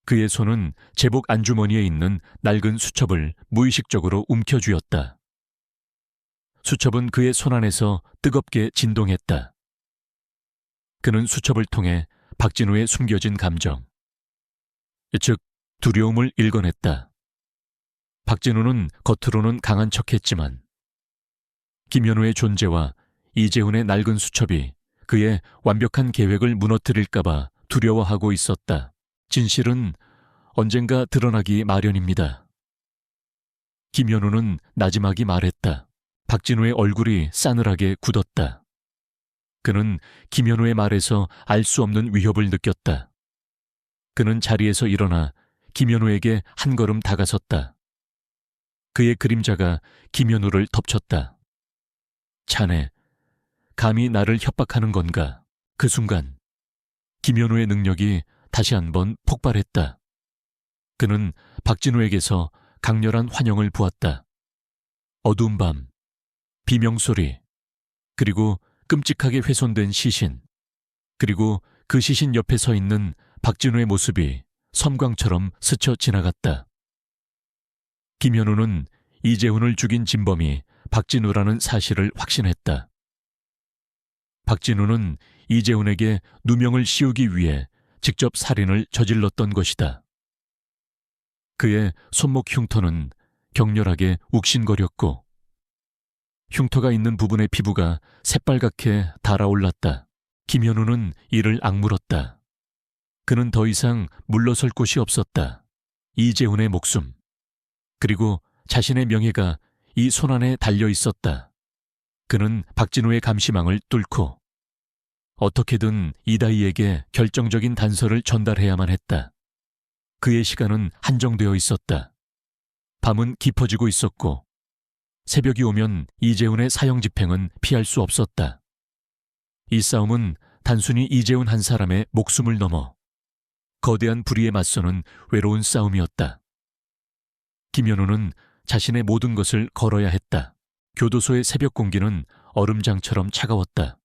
그의 손은 제복 안주머니에 있는 낡은 수첩을 무의식적으로 움켜쥐었다. 수첩은 그의 손 안에서 뜨겁게 진동했다. 그는 수첩을 통해 박진우의 숨겨진 감정, 즉 두려움을 읽어냈다. 박진우는 겉으로는 강한 척했지만 김현우의 존재와 이재훈의 낡은 수첩이 그의 완벽한 계획을 무너뜨릴까봐 두려워하고 있었다. 진실은 언젠가 드러나기 마련입니다. 김현우는 나지막이 말했다. 박진우의 얼굴이 싸늘하게 굳었다. 그는 김현우의 말에서 알 수 없는 위협을 느꼈다. 그는 자리에서 일어나 김현우에게 한 걸음 다가섰다. 그의 그림자가 김현우를 덮쳤다. 자네, 감히 나를 협박하는 건가? 그 순간 김현우의 능력이 다시 한번 폭발했다. 그는 박진우에게서 강렬한 환영을 보았다. 어두운 밤, 비명소리, 그리고 끔찍하게 훼손된 시신, 그리고 그 시신 옆에 서 있는 박진우의 모습이 섬광처럼 스쳐 지나갔다. 김현우는 이재훈을 죽인 진범이 박진우라는 사실을 확신했다. 박진우는 이재훈에게 누명을 씌우기 위해 직접 살인을 저질렀던 것이다. 그의 손목 흉터는 격렬하게 욱신거렸고 흉터가 있는 부분의 피부가 새빨갛게 달아올랐다. 김현우는 이를 악물었다. 그는 더 이상 물러설 곳이 없었다. 이재훈의 목숨, 그리고 자신의 명예가 이 손안에 달려 있었다. 그는 박진우의 감시망을 뚫고 어떻게든 이다희에게 결정적인 단서를 전달해야만 했다. 그의 시간은 한정되어 있었다. 밤은 깊어지고 있었고 새벽이 오면 이재훈의 사형 집행은 피할 수 없었다. 이 싸움은 단순히 이재훈 한 사람의 목숨을 넘어 거대한 불의에 맞서는 외로운 싸움이었다. 김현우는 자신의 모든 것을 걸어야 했다. 교도소의 새벽 공기는 얼음장처럼 차가웠다.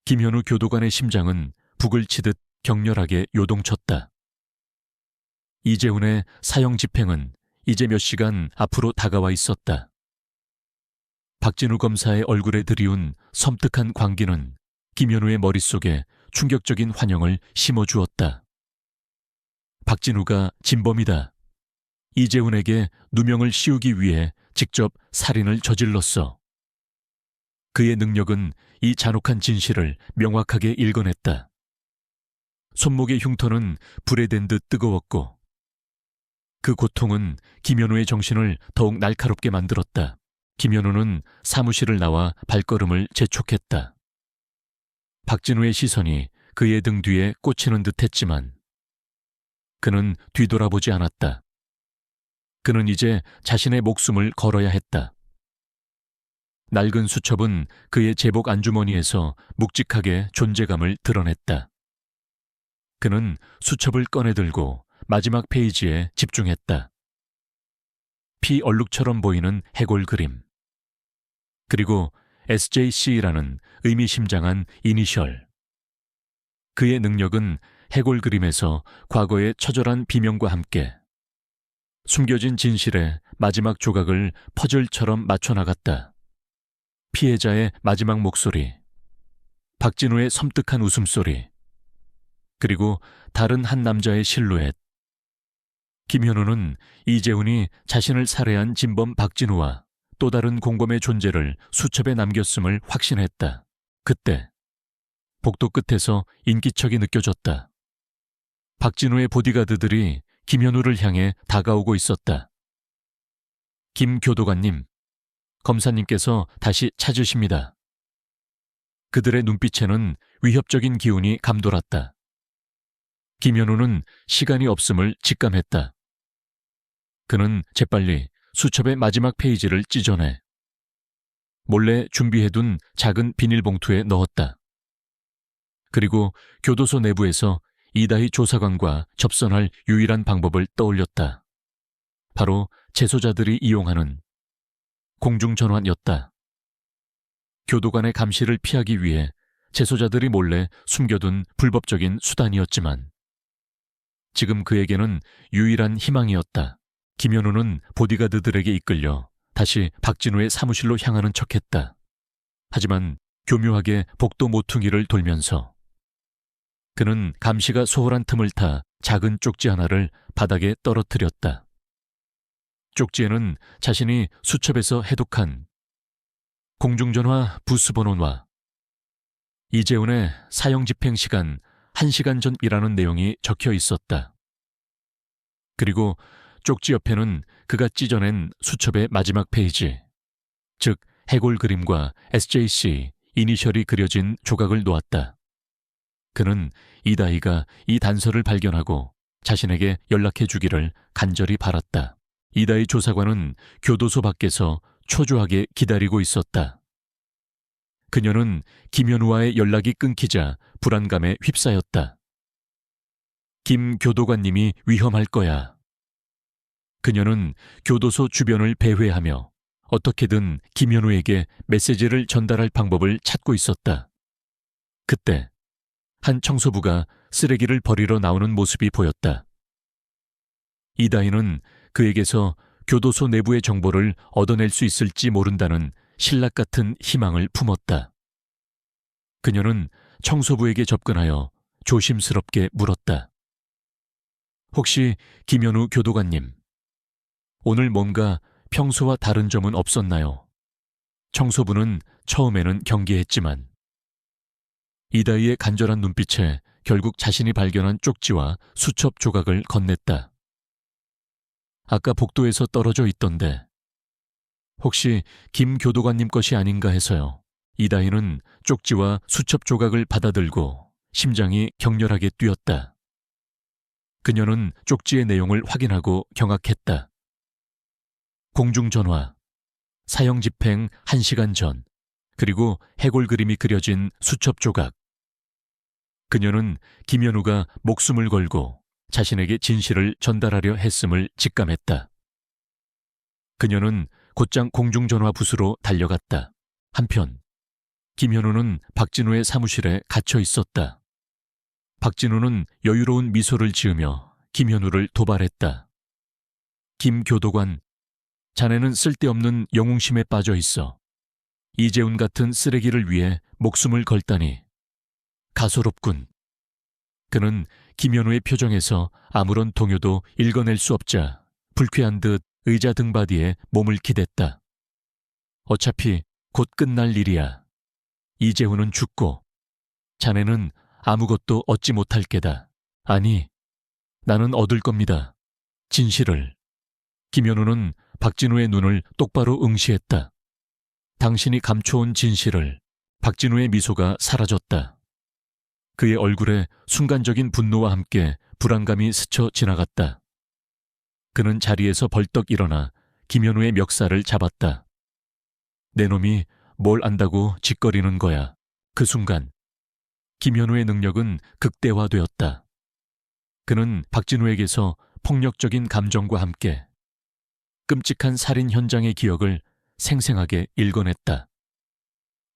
김현우 교도관의 심장은 북을 치듯 격렬하게 요동쳤다. 이재훈의 사형 집행은 이제 몇 시간 앞으로 다가와 있었다. 박진우 검사의 얼굴에 드리운 섬뜩한 광기는 김현우의 머릿속에 충격적인 환영을 심어주었다. 박진우가 진범이다. 이재훈에게 누명을 씌우기 위해 직접 살인을 저질렀어. 그의 능력은 이 잔혹한 진실을 명확하게 읽어냈다. 손목의 흉터는 불에 댄 듯 뜨거웠고 그 고통은 김현우의 정신을 더욱 날카롭게 만들었다. 김현우는 사무실을 나와 발걸음을 재촉했다. 박진우의 시선이 그의 등 뒤에 꽂히는 듯했지만 그는 뒤돌아보지 않았다. 그는 이제 자신의 목숨을 걸어야 했다. 낡은 수첩은 그의 제복 안주머니에서 묵직하게 존재감을 드러냈다. 그는 수첩을 꺼내들고 마지막 페이지에 집중했다. 피 얼룩처럼 보이는 해골 그림. 그리고 SJC라는 의미심장한 이니셜. 그의 능력은 해골 그림에서 과거의 처절한 비명과 함께 숨겨진 진실의 마지막 조각을 퍼즐처럼 맞춰나갔다. 피해자의 마지막 목소리, 박진우의 섬뜩한 웃음소리, 그리고 다른 한 남자의 실루엣. 김현우는 이재훈이 자신을 살해한 진범 박진우와 또 다른 공범의 존재를 수첩에 남겼음을 확신했다. 그때 복도 끝에서 인기척이 느껴졌다. 박진우의 보디가드들이 김현우를 향해 다가오고 있었다. 김 교도관님, 검사님께서 다시 찾으십니다. 그들의 눈빛에는 위협적인 기운이 감돌았다. 김현우는 시간이 없음을 직감했다. 그는 재빨리 수첩의 마지막 페이지를 찢어내 몰래 준비해둔 작은 비닐봉투에 넣었다. 그리고 교도소 내부에서 이다희 조사관과 접선할 유일한 방법을 떠올렸다. 바로 재소자들이 이용하는 공중전화였다. 교도관의 감시를 피하기 위해 재소자들이 몰래 숨겨둔 불법적인 수단이었지만 지금 그에게는 유일한 희망이었다. 김현우는 보디가드들에게 이끌려 다시 박진우의 사무실로 향하는 척했다. 하지만 교묘하게 복도 모퉁이를 돌면서 그는 감시가 소홀한 틈을 타 작은 쪽지 하나를 바닥에 떨어뜨렸다. 쪽지에는 자신이 수첩에서 해독한 공중전화 부스번호와 이재훈의 사형 집행 시간 1시간 전이라는 내용이 적혀 있었다. 그리고 쪽지 옆에는 그가 찢어낸 수첩의 마지막 페이지, 즉 해골 그림과 SJC 이니셜이 그려진 조각을 놓았다. 그는 이다희가 이 단서를 발견하고 자신에게 연락해 주기를 간절히 바랐다. 이다희 조사관은 교도소 밖에서 초조하게 기다리고 있었다. 그녀는 김현우와의 연락이 끊기자 불안감에 휩싸였다. 김 교도관님이 위험할 거야. 그녀는 교도소 주변을 배회하며 어떻게든 김현우에게 메시지를 전달할 방법을 찾고 있었다. 그때 한 청소부가 쓰레기를 버리러 나오는 모습이 보였다. 이다희는 그에게서 교도소 내부의 정보를 얻어낼 수 있을지 모른다는 신락 같은 희망을 품었다. 그녀는 청소부에게 접근하여 조심스럽게 물었다. 혹시 김현우 교도관님, 오늘 뭔가 평소와 다른 점은 없었나요? 청소부는 처음에는 경계했지만 이다희의 간절한 눈빛에 결국 자신이 발견한 쪽지와 수첩 조각을 건넸다. 아까 복도에서 떨어져 있던데 혹시 김 교도관님 것이 아닌가 해서요. 이다희는 쪽지와 수첩 조각을 받아들고 심장이 격렬하게 뛰었다. 그녀는 쪽지의 내용을 확인하고 경악했다. 공중전화, 사형 집행 1시간 전, 그리고 해골 그림이 그려진 수첩 조각. 그녀는 김현우가 목숨을 걸고 자신에게 진실을 전달하려 했음을 직감했다. 그녀는 곧장 공중전화 부스로 달려갔다. 한편 김현우는 박진우의 사무실에 갇혀 있었다. 박진우는 여유로운 미소를 지으며 김현우를 도발했다. 김 교도관, 자네는 쓸데없는 영웅심에 빠져 있어. 이재훈 같은 쓰레기를 위해 목숨을 걸다니. 가소롭군. 그는 김현우의 표정에서 아무런 동요도 읽어낼 수 없자 불쾌한 듯 의자 등받이에 몸을 기댔다. 어차피 곧 끝날 일이야. 이재훈은 죽고 자네는 아무것도 얻지 못할 게다. 아니, 나는 얻을 겁니다. 진실을. 김현우는 박진우의 눈을 똑바로 응시했다. 당신이 감춰온 진실을. 박진우의 미소가 사라졌다. 그의 얼굴에 순간적인 분노와 함께 불안감이 스쳐 지나갔다. 그는 자리에서 벌떡 일어나 김현우의 멱살을 잡았다. 내 놈이 뭘 안다고 짓거리는 거야. 그 순간 김현우의 능력은 극대화되었다. 그는 박진우에게서 폭력적인 감정과 함께 끔찍한 살인 현장의 기억을 생생하게 읽어냈다.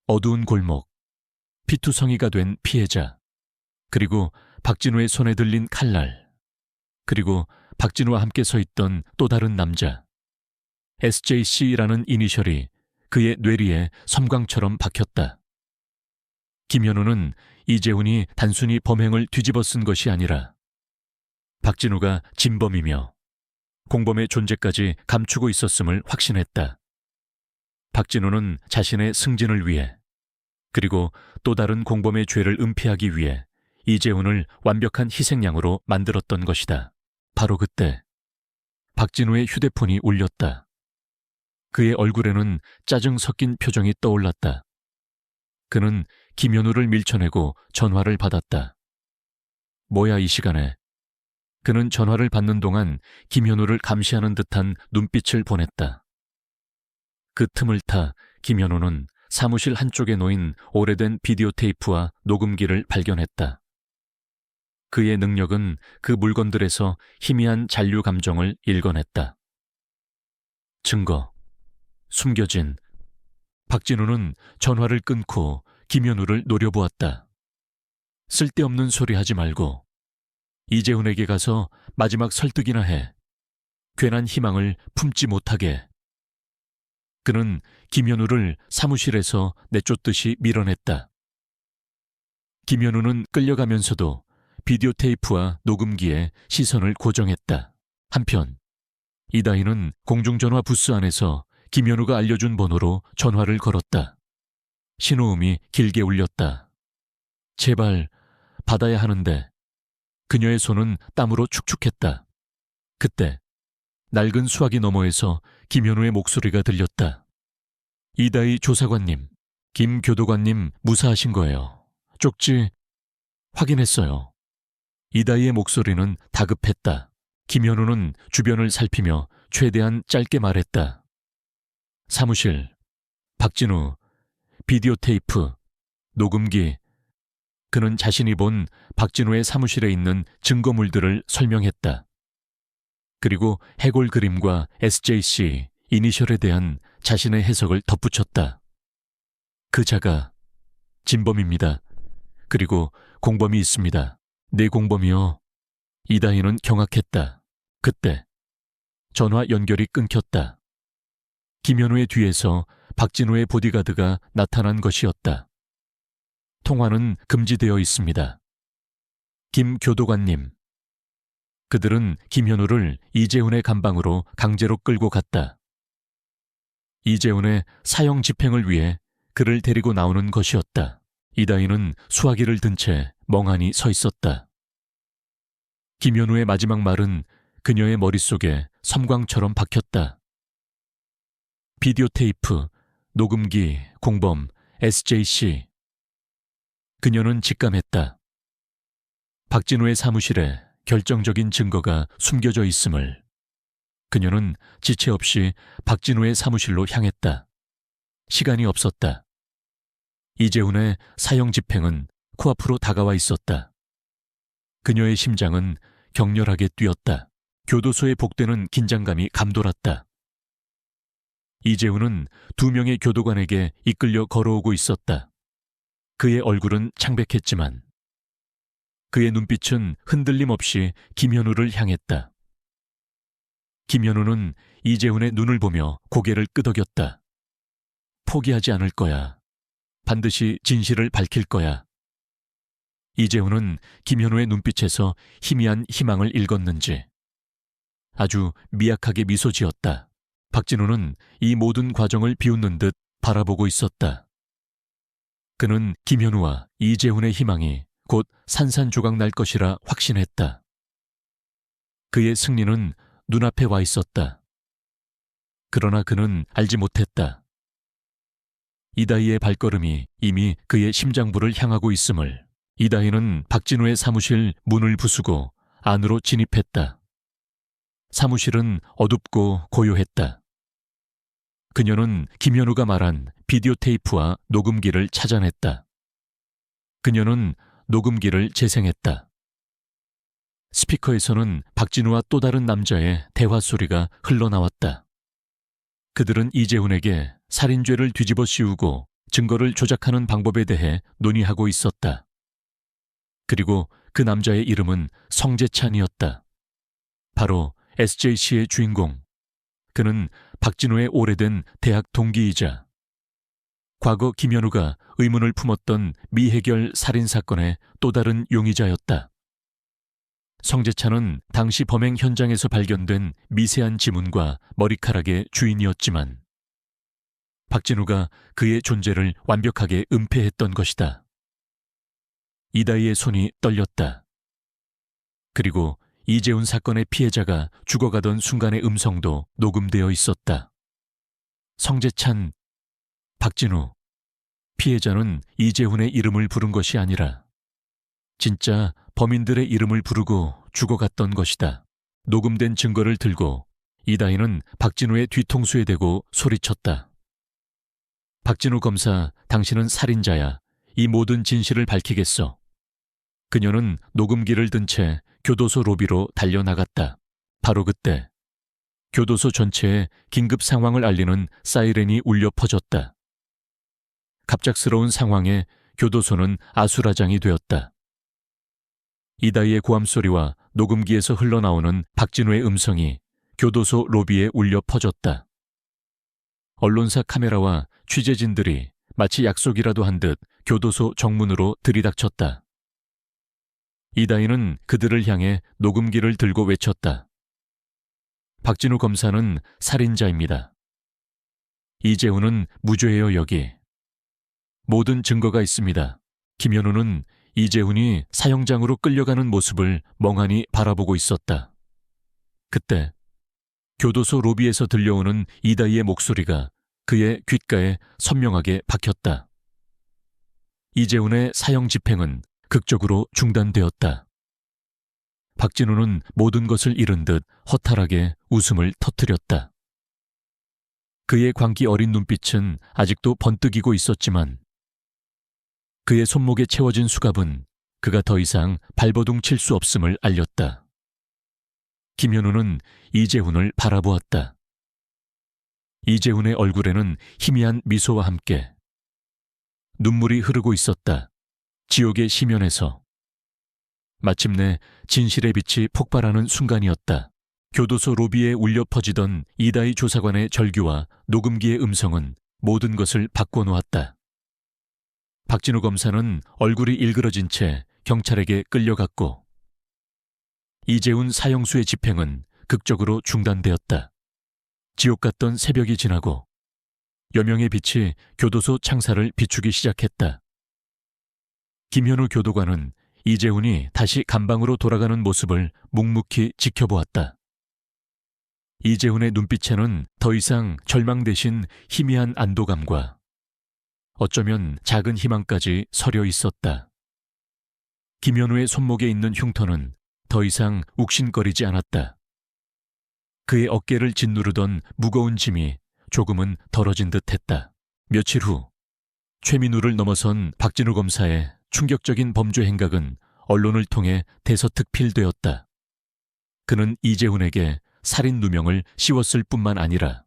어두운 골목, 피투성이가 된 피해자, 그리고 박진우의 손에 들린 칼날, 그리고 박진우와 함께 서 있던 또 다른 남자. SJC라는 이니셜이 그의 뇌리에 섬광처럼 박혔다. 김현우는 이재훈이 단순히 범행을 뒤집어 쓴 것이 아니라 박진우가 진범이며 공범의 존재까지 감추고 있었음을 확신했다. 박진우는 자신의 승진을 위해 그리고 또 다른 공범의 죄를 은폐하기 위해 이재훈을 완벽한 희생양으로 만들었던 것이다. 바로 그때 박진우의 휴대폰이 울렸다. 그의 얼굴에는 짜증 섞인 표정이 떠올랐다. 그는 김현우를 밀쳐내고 전화를 받았다. 뭐야 이 시간에. 그는 전화를 받는 동안 김현우를 감시하는 듯한 눈빛을 보냈다. 그 틈을 타 김현우는 사무실 한쪽에 놓인 오래된 비디오 테이프와 녹음기를 발견했다. 그의 능력은 그 물건들에서 희미한 잔류 감정을 읽어냈다. 증거, 숨겨진. 박진우는 전화를 끊고 김현우를 노려보았다. 쓸데없는 소리 하지 말고 이재훈에게 가서 마지막 설득이나 해. 괜한 희망을 품지 못하게. 그는 김현우를 사무실에서 내쫓듯이 밀어냈다. 김현우는 끌려가면서도 비디오 테이프와 녹음기에 시선을 고정했다. 한편 이다희는 공중전화 부스 안에서 김현우가 알려준 번호로 전화를 걸었다. 신호음이 길게 울렸다. 제발 받아야 하는데. 그녀의 손은 땀으로 축축했다. 그때 낡은 수화기 너머에서 김현우의 목소리가 들렸다. 이다희 조사관님, 김 교도관님 무사하신 거예요. 쪽지 확인했어요. 이다희의 목소리는 다급했다. 김현우는 주변을 살피며 최대한 짧게 말했다. 사무실, 박진우, 비디오 테이프, 녹음기. 그는 자신이 본 박진우의 사무실에 있는 증거물들을 설명했다. 그리고 해골 그림과 SJC 이니셜에 대한 자신의 해석을 덧붙였다. 그 자가 진범입니다. 그리고 공범이 있습니다. 내 공범이요. 이다희는 경악했다. 그때 전화 연결이 끊겼다. 김현우의 뒤에서 박진우의 보디가드가 나타난 것이었다. 통화는 금지되어 있습니다. 김 교도관님. 그들은 김현우를 이재훈의 감방으로 강제로 끌고 갔다. 이재훈의 사형 집행을 위해 그를 데리고 나오는 것이었다. 이다희는 수화기를 든 채 멍하니 서 있었다. 김현우의 마지막 말은 그녀의 머릿속에 섬광처럼 박혔다. 비디오 테이프, 녹음기, 공범, SJC. 그녀는 직감했다. 박진우의 사무실에 결정적인 증거가 숨겨져 있음을. 그녀는 지체 없이 박진우의 사무실로 향했다. 시간이 없었다. 이재훈의 사형 집행은 코앞으로 다가와 있었다. 그녀의 심장은 격렬하게 뛰었다. 교도소에 복되는 긴장감이 감돌았다. 이재훈은 2명의 교도관에게 이끌려 걸어오고 있었다. 그의 얼굴은 창백했지만 그의 눈빛은 흔들림 없이 김현우를 향했다. 김현우는 이재훈의 눈을 보며 고개를 끄덕였다. 포기하지 않을 거야. 반드시 진실을 밝힐 거야. 이재훈은 김현우의 눈빛에서 희미한 희망을 읽었는지 아주 미약하게 미소 지었다. 박진우는 이 모든 과정을 비웃는 듯 바라보고 있었다. 그는 김현우와 이재훈의 희망이 곧 산산조각 날 것이라 확신했다. 그의 승리는 눈앞에 와 있었다. 그러나 그는 알지 못했다. 이다희의 발걸음이 이미 그의 심장부를 향하고 있음을. 이다희는 박진우의 사무실 문을 부수고 안으로 진입했다. 사무실은 어둡고 고요했다. 그녀는 김현우가 말한 비디오 테이프와 녹음기를 찾아냈다. 그녀는 녹음기를 재생했다. 스피커에서는 박진우와 또 다른 남자의 대화 소리가 흘러나왔다. 그들은 이재훈에게 살인죄를 뒤집어 씌우고 증거를 조작하는 방법에 대해 논의하고 있었다. 그리고 그 남자의 이름은 성재찬이었다. 바로 SJC의 주인공. 그는 박진우의 오래된 대학 동기이자 과거 김현우가 의문을 품었던 미해결 살인사건의 또 다른 용의자였다. 성재찬은 당시 범행 현장에서 발견된 미세한 지문과 머리카락의 주인이었지만 박진우가 그의 존재를 완벽하게 은폐했던 것이다. 이다희의 손이 떨렸다. 그리고 이재훈 사건의 피해자가 죽어가던 순간의 음성도 녹음되어 있었다. 성재찬, 박진우, 피해자는 이재훈의 이름을 부른 것이 아니라 진짜 범인들의 이름을 부르고 죽어갔던 것이다. 녹음된 증거를 들고 이다희는 박진우의 뒤통수에 대고 소리쳤다. 박진우 검사, 당신은 살인자야. 이 모든 진실을 밝히겠어. 그녀는 녹음기를 든 채 교도소 로비로 달려나갔다. 바로 그때 교도소 전체에 긴급 상황을 알리는 사이렌이 울려 퍼졌다. 갑작스러운 상황에 교도소는 아수라장이 되었다. 이다희의 고함 소리와 녹음기에서 흘러나오는 박진우의 음성이 교도소 로비에 울려 퍼졌다. 언론사 카메라와 취재진들이 마치 약속이라도 한 듯 교도소 정문으로 들이닥쳤다. 이다희는 그들을 향해 녹음기를 들고 외쳤다. 박진우 검사는 살인자입니다. 이재훈은 무죄예요, 여기. 모든 증거가 있습니다. 김현우는 이재훈이 사형장으로 끌려가는 모습을 멍하니 바라보고 있었다. 그때 교도소 로비에서 들려오는 이다희의 목소리가 그의 귓가에 선명하게 박혔다. 이재훈의 사형 집행은 극적으로 중단되었다. 박진우는 모든 것을 잃은 듯 허탈하게 웃음을 터뜨렸다. 그의 광기 어린 눈빛은 아직도 번뜩이고 있었지만 그의 손목에 채워진 수갑은 그가 더 이상 발버둥 칠 수 없음을 알렸다. 김현우는 이재훈을 바라보았다. 이재훈의 얼굴에는 희미한 미소와 함께 눈물이 흐르고 있었다. 지옥의 심연에서 마침내 진실의 빛이 폭발하는 순간이었다. 교도소 로비에 울려 퍼지던 이다희 조사관의 절규와 녹음기의 음성은 모든 것을 바꿔놓았다. 박진우 검사는 얼굴이 일그러진 채 경찰에게 끌려갔고 이재훈 사형수의 집행은 극적으로 중단되었다. 지옥 같던 새벽이 지나고 여명의 빛이 교도소 창살을 비추기 시작했다. 김현우 교도관은 이재훈이 다시 감방으로 돌아가는 모습을 묵묵히 지켜보았다. 이재훈의 눈빛에는 더 이상 절망 대신 희미한 안도감과 어쩌면 작은 희망까지 서려 있었다. 김현우의 손목에 있는 흉터는 더 이상 욱신거리지 않았다. 그의 어깨를 짓누르던 무거운 짐이 조금은 덜어진 듯했다. 며칠 후 최민우를 넘어선 박진우 검사의 충격적인 범죄 행각은 언론을 통해 대서특필되었다. 그는 이재훈에게 살인 누명을 씌웠을 뿐만 아니라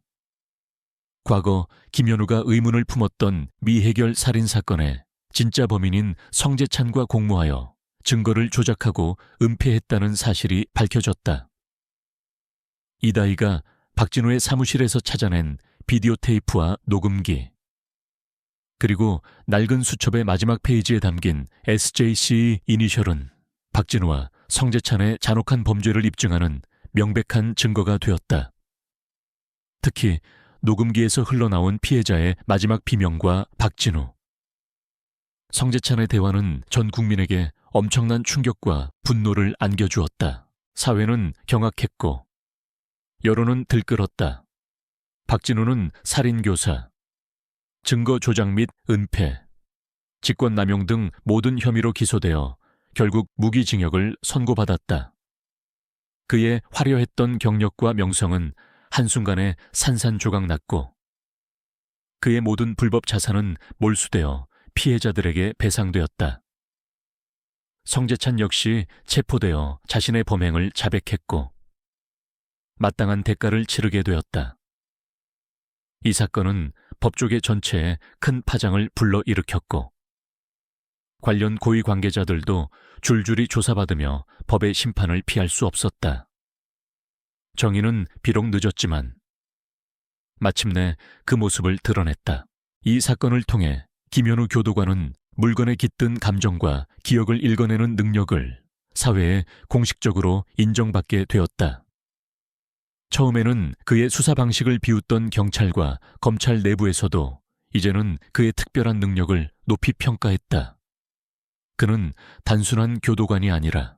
과거 김현우가 의문을 품었던 미해결 살인사건의 진짜 범인인 성재찬과 공모하여 증거를 조작하고 은폐했다는 사실이 밝혀졌다. 이다희가 박진우의 사무실에서 찾아낸 비디오 테이프와 녹음기, 그리고 낡은 수첩의 마지막 페이지에 담긴 SJC 이니셜은 박진우와 성재찬의 잔혹한 범죄를 입증하는 명백한 증거가 되었다. 특히 녹음기에서 흘러나온 피해자의 마지막 비명과 박진우, 성재찬의 대화는 전 국민에게 엄청난 충격과 분노를 안겨주었다. 사회는 경악했고 여론은 들끓었다. 박진우는 살인교사, 증거 조작 및 은폐, 직권남용 등 모든 혐의로 기소되어 결국 무기징역을 선고받았다. 그의 화려했던 경력과 명성은 한순간에 산산조각 났고 그의 모든 불법 자산은 몰수되어 피해자들에게 배상되었다. 성재찬 역시 체포되어 자신의 범행을 자백했고 마땅한 대가를 치르게 되었다. 이 사건은 법조계 전체에 큰 파장을 불러일으켰고 관련 고위 관계자들도 줄줄이 조사받으며 법의 심판을 피할 수 없었다. 정의는 비록 늦었지만 마침내 그 모습을 드러냈다. 이 사건을 통해 김현우 교도관은 물건에 깃든 감정과 기억을 읽어내는 능력을 사회에 공식적으로 인정받게 되었다. 처음에는 그의 수사 방식을 비웃던 경찰과 검찰 내부에서도 이제는 그의 특별한 능력을 높이 평가했다. 그는 단순한 교도관이 아니라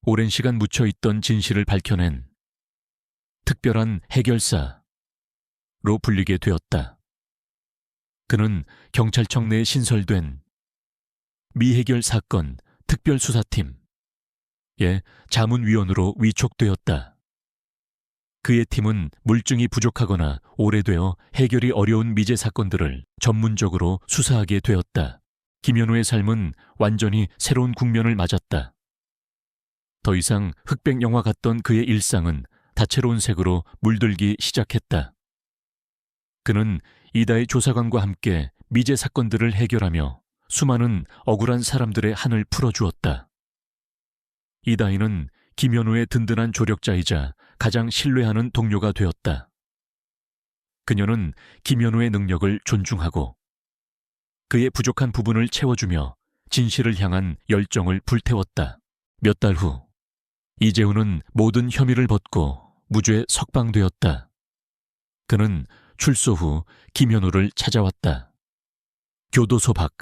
오랜 시간 묻혀있던 진실을 밝혀낸 특별한 해결사로 불리게 되었다. 그는 경찰청 내에 신설된 미해결 사건 특별수사팀의 자문위원으로 위촉되었다. 그의 팀은 물증이 부족하거나 오래되어 해결이 어려운 미제 사건들을 전문적으로 수사하게 되었다. 김현우의 삶은 완전히 새로운 국면을 맞았다. 더 이상 흑백 영화 같던 그의 일상은 다채로운 색으로 물들기 시작했다. 그는 이다희 조사관과 함께 미제 사건들을 해결하며 수많은 억울한 사람들의 한을 풀어주었다. 이다희는 김현우의 든든한 조력자이자 가장 신뢰하는 동료가 되었다. 그녀는 김현우의 능력을 존중하고 그의 부족한 부분을 채워주며 진실을 향한 열정을 불태웠다. 몇 달 후 이재훈은 모든 혐의를 벗고 무죄 석방되었다. 그는 출소 후 김현우를 찾아왔다. 교도소 밖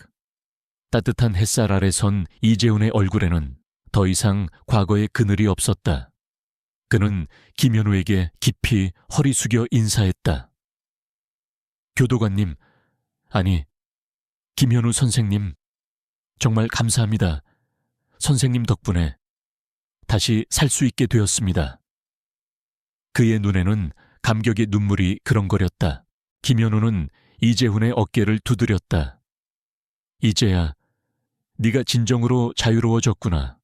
따뜻한 햇살 아래 선 이재훈의 얼굴에는 더 이상 과거의 그늘이 없었다. 그는 김현우에게 깊이 허리 숙여 인사했다. 교도관님, 아니, 김현우 선생님, 정말 감사합니다. 선생님 덕분에 다시 살 수 있게 되었습니다. 그의 눈에는 감격의 눈물이 그렁거렸다. 김현우는 이재훈의 어깨를 두드렸다. 이제야 네가 진정으로 자유로워졌구나.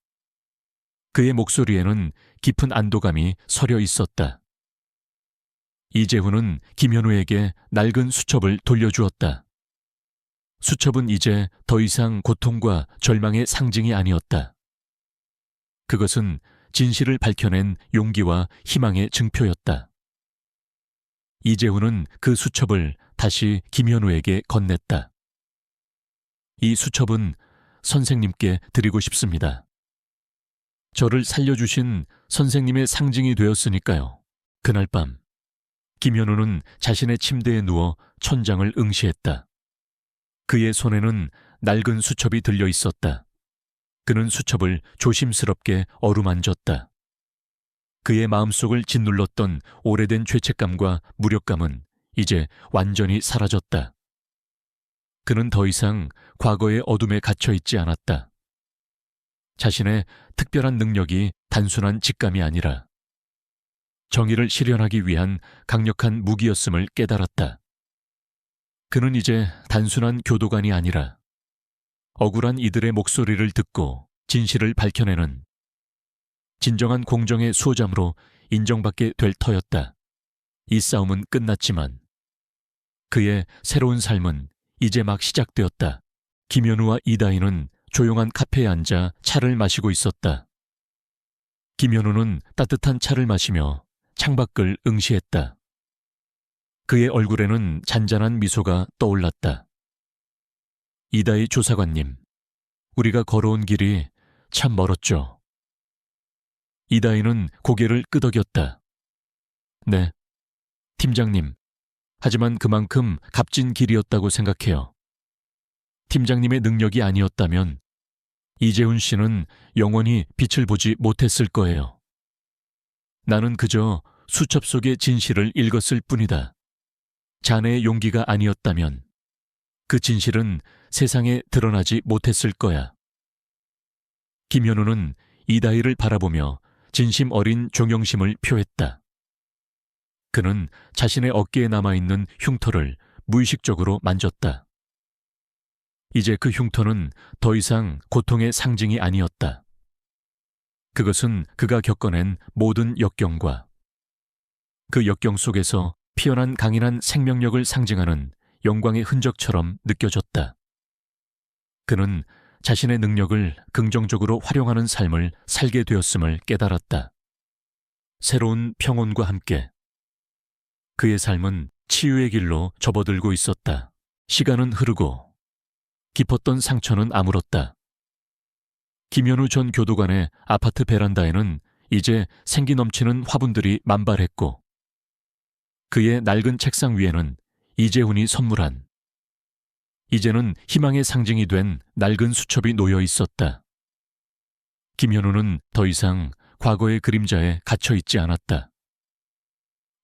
그의 목소리에는 깊은 안도감이 서려 있었다. 이재훈은 김현우에게 낡은 수첩을 돌려주었다. 수첩은 이제 더 이상 고통과 절망의 상징이 아니었다. 그것은 진실을 밝혀낸 용기와 희망의 증표였다. 이재훈은 그 수첩을 다시 김현우에게 건넸다. 이 수첩은 선생님께 드리고 싶습니다. 저를 살려주신 선생님의 상징이 되었으니까요. 그날 밤 김현우는 자신의 침대에 누워 천장을 응시했다. 그의 손에는 낡은 수첩이 들려 있었다. 그는 수첩을 조심스럽게 어루만졌다. 그의 마음속을 짓눌렀던 오래된 죄책감과 무력감은 이제 완전히 사라졌다. 그는 더 이상 과거의 어둠에 갇혀 있지 않았다. 자신의 특별한 능력이 단순한 직감이 아니라 정의를 실현하기 위한 강력한 무기였음을 깨달았다. 그는 이제 단순한 교도관이 아니라 억울한 이들의 목소리를 듣고 진실을 밝혀내는 진정한 공정의 수호자로 인정받게 될 터였다. 이 싸움은 끝났지만 그의 새로운 삶은 이제 막 시작되었다. 김현우와 이다희는 조용한 카페에 앉아 차를 마시고 있었다. 김현우는 따뜻한 차를 마시며 창밖을 응시했다. 그의 얼굴에는 잔잔한 미소가 떠올랐다. 이다희 조사관님, 우리가 걸어온 길이 참 멀었죠. 이다희는 고개를 끄덕였다. 네, 팀장님. 하지만 그만큼 값진 길이었다고 생각해요. 팀장님의 능력이 아니었다면 이재훈 씨는 영원히 빛을 보지 못했을 거예요. 나는 그저 수첩 속의 진실을 읽었을 뿐이다. 자네의 용기가 아니었다면 그 진실은 세상에 드러나지 못했을 거야. 김현우는 이다희를 바라보며 진심 어린 존경심을 표했다. 그는 자신의 어깨에 남아있는 흉터를 무의식적으로 만졌다. 이제 그 흉터는 더 이상 고통의 상징이 아니었다. 그것은 그가 겪어낸 모든 역경과 그 역경 속에서 피어난 강인한 생명력을 상징하는 영광의 흔적처럼 느껴졌다. 그는 자신의 능력을 긍정적으로 활용하는 삶을 살게 되었음을 깨달았다. 새로운 평온과 함께 그의 삶은 치유의 길로 접어들고 있었다. 시간은 흐르고 깊었던 상처는 아물었다. 김현우 전 교도관의 아파트 베란다에는 이제 생기 넘치는 화분들이 만발했고 그의 낡은 책상 위에는 이재훈이 선물한 이제는 희망의 상징이 된 낡은 수첩이 놓여 있었다. 김현우는 더 이상 과거의 그림자에 갇혀 있지 않았다.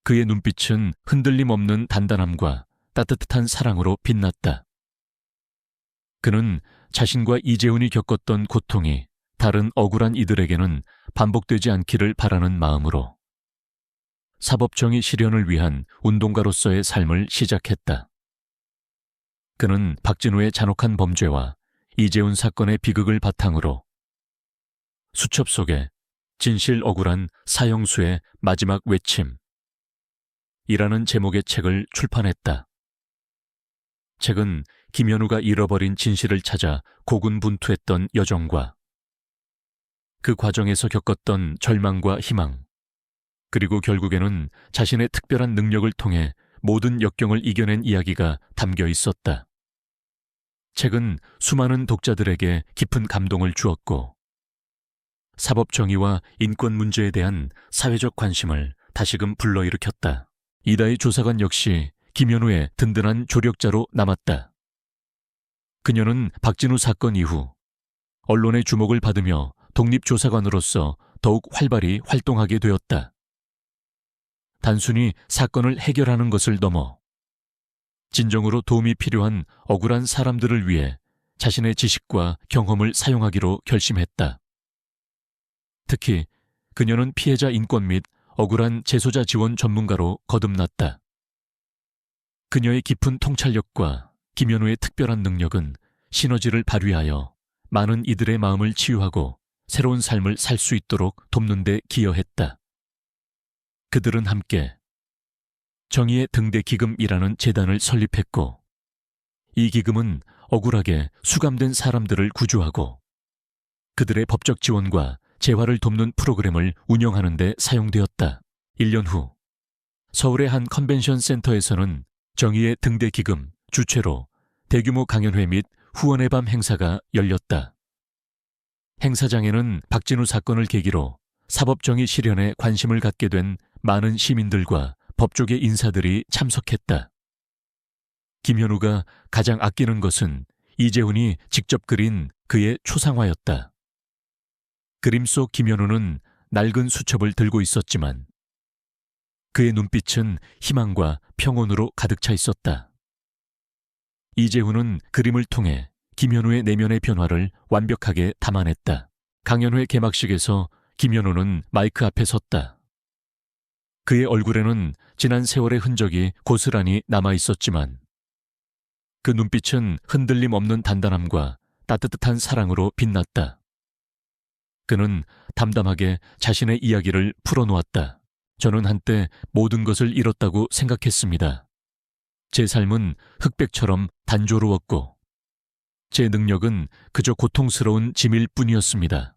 그의 눈빛은 흔들림 없는 단단함과 따뜻한 사랑으로 빛났다. 그는 자신과 이재훈이 겪었던 고통이 다른 억울한 이들에게는 반복되지 않기를 바라는 마음으로 사법정의 실현을 위한 운동가로서의 삶을 시작했다. 그는 박진우의 잔혹한 범죄와 이재훈 사건의 비극을 바탕으로 수첩 속에 진실 억울한 사형수의 마지막 외침 이라는 제목의 책을 출판했다. 책은 김현우가 잃어버린 진실을 찾아 고군분투했던 여정과 그 과정에서 겪었던 절망과 희망, 그리고 결국에는 자신의 특별한 능력을 통해 모든 역경을 이겨낸 이야기가 담겨 있었다. 책은 수많은 독자들에게 깊은 감동을 주었고 사법 정의와 인권 문제에 대한 사회적 관심을 다시금 불러일으켰다. 이다희 조사관 역시 김현우의 든든한 조력자로 남았다. 그녀는 박진우 사건 이후 언론의 주목을 받으며 독립조사관으로서 더욱 활발히 활동하게 되었다. 단순히 사건을 해결하는 것을 넘어 진정으로 도움이 필요한 억울한 사람들을 위해 자신의 지식과 경험을 사용하기로 결심했다. 특히 그녀는 피해자 인권 및 억울한 재소자 지원 전문가로 거듭났다. 그녀의 깊은 통찰력과 김현우의 특별한 능력은 시너지를 발휘하여 많은 이들의 마음을 치유하고 새로운 삶을 살 수 있도록 돕는 데 기여했다. 그들은 함께 정의의 등대 기금이라는 재단을 설립했고 이 기금은 억울하게 수감된 사람들을 구조하고 그들의 법적 지원과 재활을 돕는 프로그램을 운영하는 데 사용되었다. 1년 후 서울의 한 컨벤션 센터에서는 정의의 등대 기금 주최로 대규모 강연회 및 후원의 밤 행사가 열렸다. 행사장에는 박진우 사건을 계기로 사법정의 실현에 관심을 갖게 된 많은 시민들과 법조계 인사들이 참석했다. 김현우가 가장 아끼는 것은 이재훈이 직접 그린 그의 초상화였다. 그림 속 김현우는 낡은 수첩을 들고 있었지만 그의 눈빛은 희망과 평온으로 가득 차 있었다. 이재훈은 그림을 통해 김현우의 내면의 변화를 완벽하게 담아냈다. 강연회 개막식에서 김현우는 마이크 앞에 섰다. 그의 얼굴에는 지난 세월의 흔적이 고스란히 남아 있었지만 그 눈빛은 흔들림 없는 단단함과 따뜻한 사랑으로 빛났다. 그는 담담하게 자신의 이야기를 풀어놓았다. 저는 한때 모든 것을 잃었다고 생각했습니다. 제 삶은 흑백처럼 단조로웠고 제 능력은 그저 고통스러운 짐일 뿐이었습니다.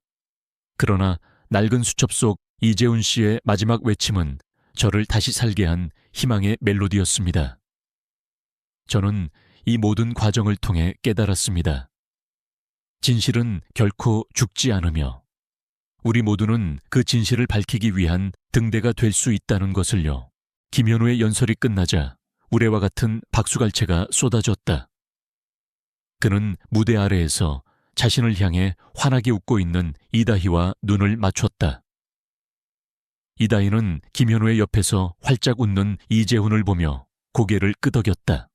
그러나 낡은 수첩 속 이재훈 씨의 마지막 외침은 저를 다시 살게 한 희망의 멜로디였습니다. 저는 이 모든 과정을 통해 깨달았습니다. 진실은 결코 죽지 않으며 우리 모두는 그 진실을 밝히기 위한 등대가 될 수 있다는 것을요. 김현우의 연설이 끝나자 우레와 같은 박수갈채가 쏟아졌다. 그는 무대 아래에서 자신을 향해 환하게 웃고 있는 이다희와 눈을 맞췄다. 이다희는 김현우의 옆에서 활짝 웃는 이재훈을 보며 고개를 끄덕였다.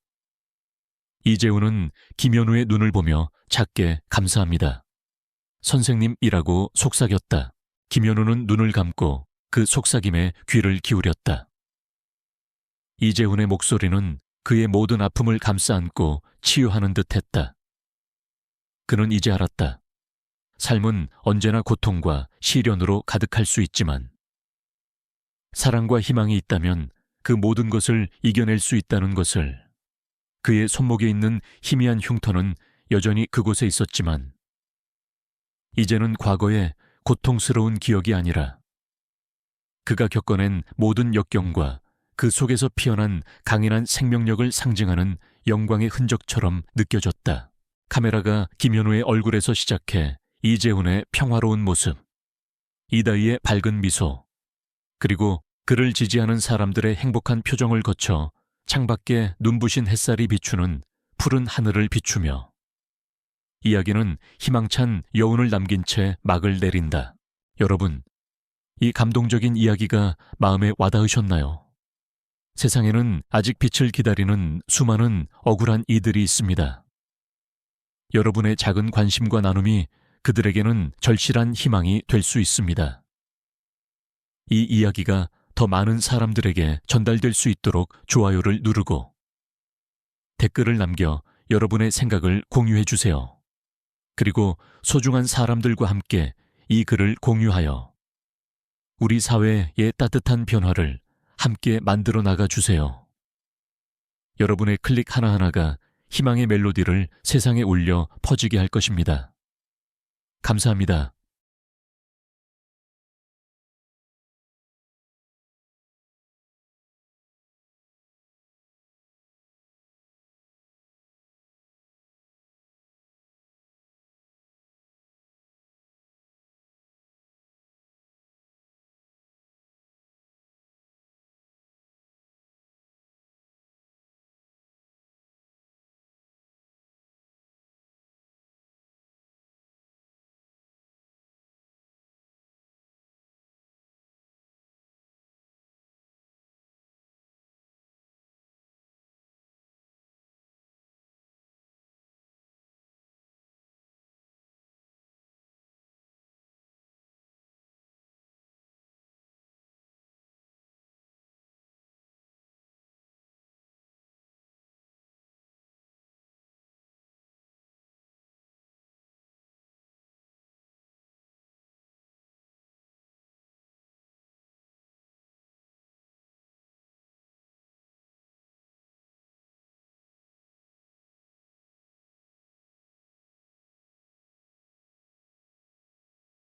이재훈은 김현우의 눈을 보며 작게 감사합니다. 선생님이라고 속삭였다. 김현우는 눈을 감고 그 속삭임에 귀를 기울였다. 이재훈의 목소리는 그의 모든 아픔을 감싸안고 치유하는 듯했다. 그는 이제 알았다. 삶은 언제나 고통과 시련으로 가득할 수 있지만 사랑과 희망이 있다면 그 모든 것을 이겨낼 수 있다는 것을. 그의 손목에 있는 희미한 흉터는 여전히 그곳에 있었지만 이제는 과거의 고통스러운 기억이 아니라 그가 겪어낸 모든 역경과 그 속에서 피어난 강인한 생명력을 상징하는 영광의 흔적처럼 느껴졌다. 카메라가 김현우의 얼굴에서 시작해 이재훈의 평화로운 모습, 이다희의 밝은 미소, 그리고 그를 지지하는 사람들의 행복한 표정을 거쳐 창밖에 눈부신 햇살이 비추는 푸른 하늘을 비추며 이야기는 희망찬 여운을 남긴 채 막을 내린다. 여러분, 이 감동적인 이야기가 마음에 와닿으셨나요? 세상에는 아직 빛을 기다리는 수많은 억울한 이들이 있습니다. 여러분의 작은 관심과 나눔이 그들에게는 절실한 희망이 될 수 있습니다. 이 이야기가 더 많은 사람들에게 전달될 수 있도록 좋아요를 누르고 댓글을 남겨 여러분의 생각을 공유해 주세요. 그리고 소중한 사람들과 함께 이 글을 공유하여 우리 사회의 따뜻한 변화를 함께 만들어 나가 주세요. 여러분의 클릭 하나하나가 희망의 멜로디를 세상에 울려 퍼지게 할 것입니다. 감사합니다.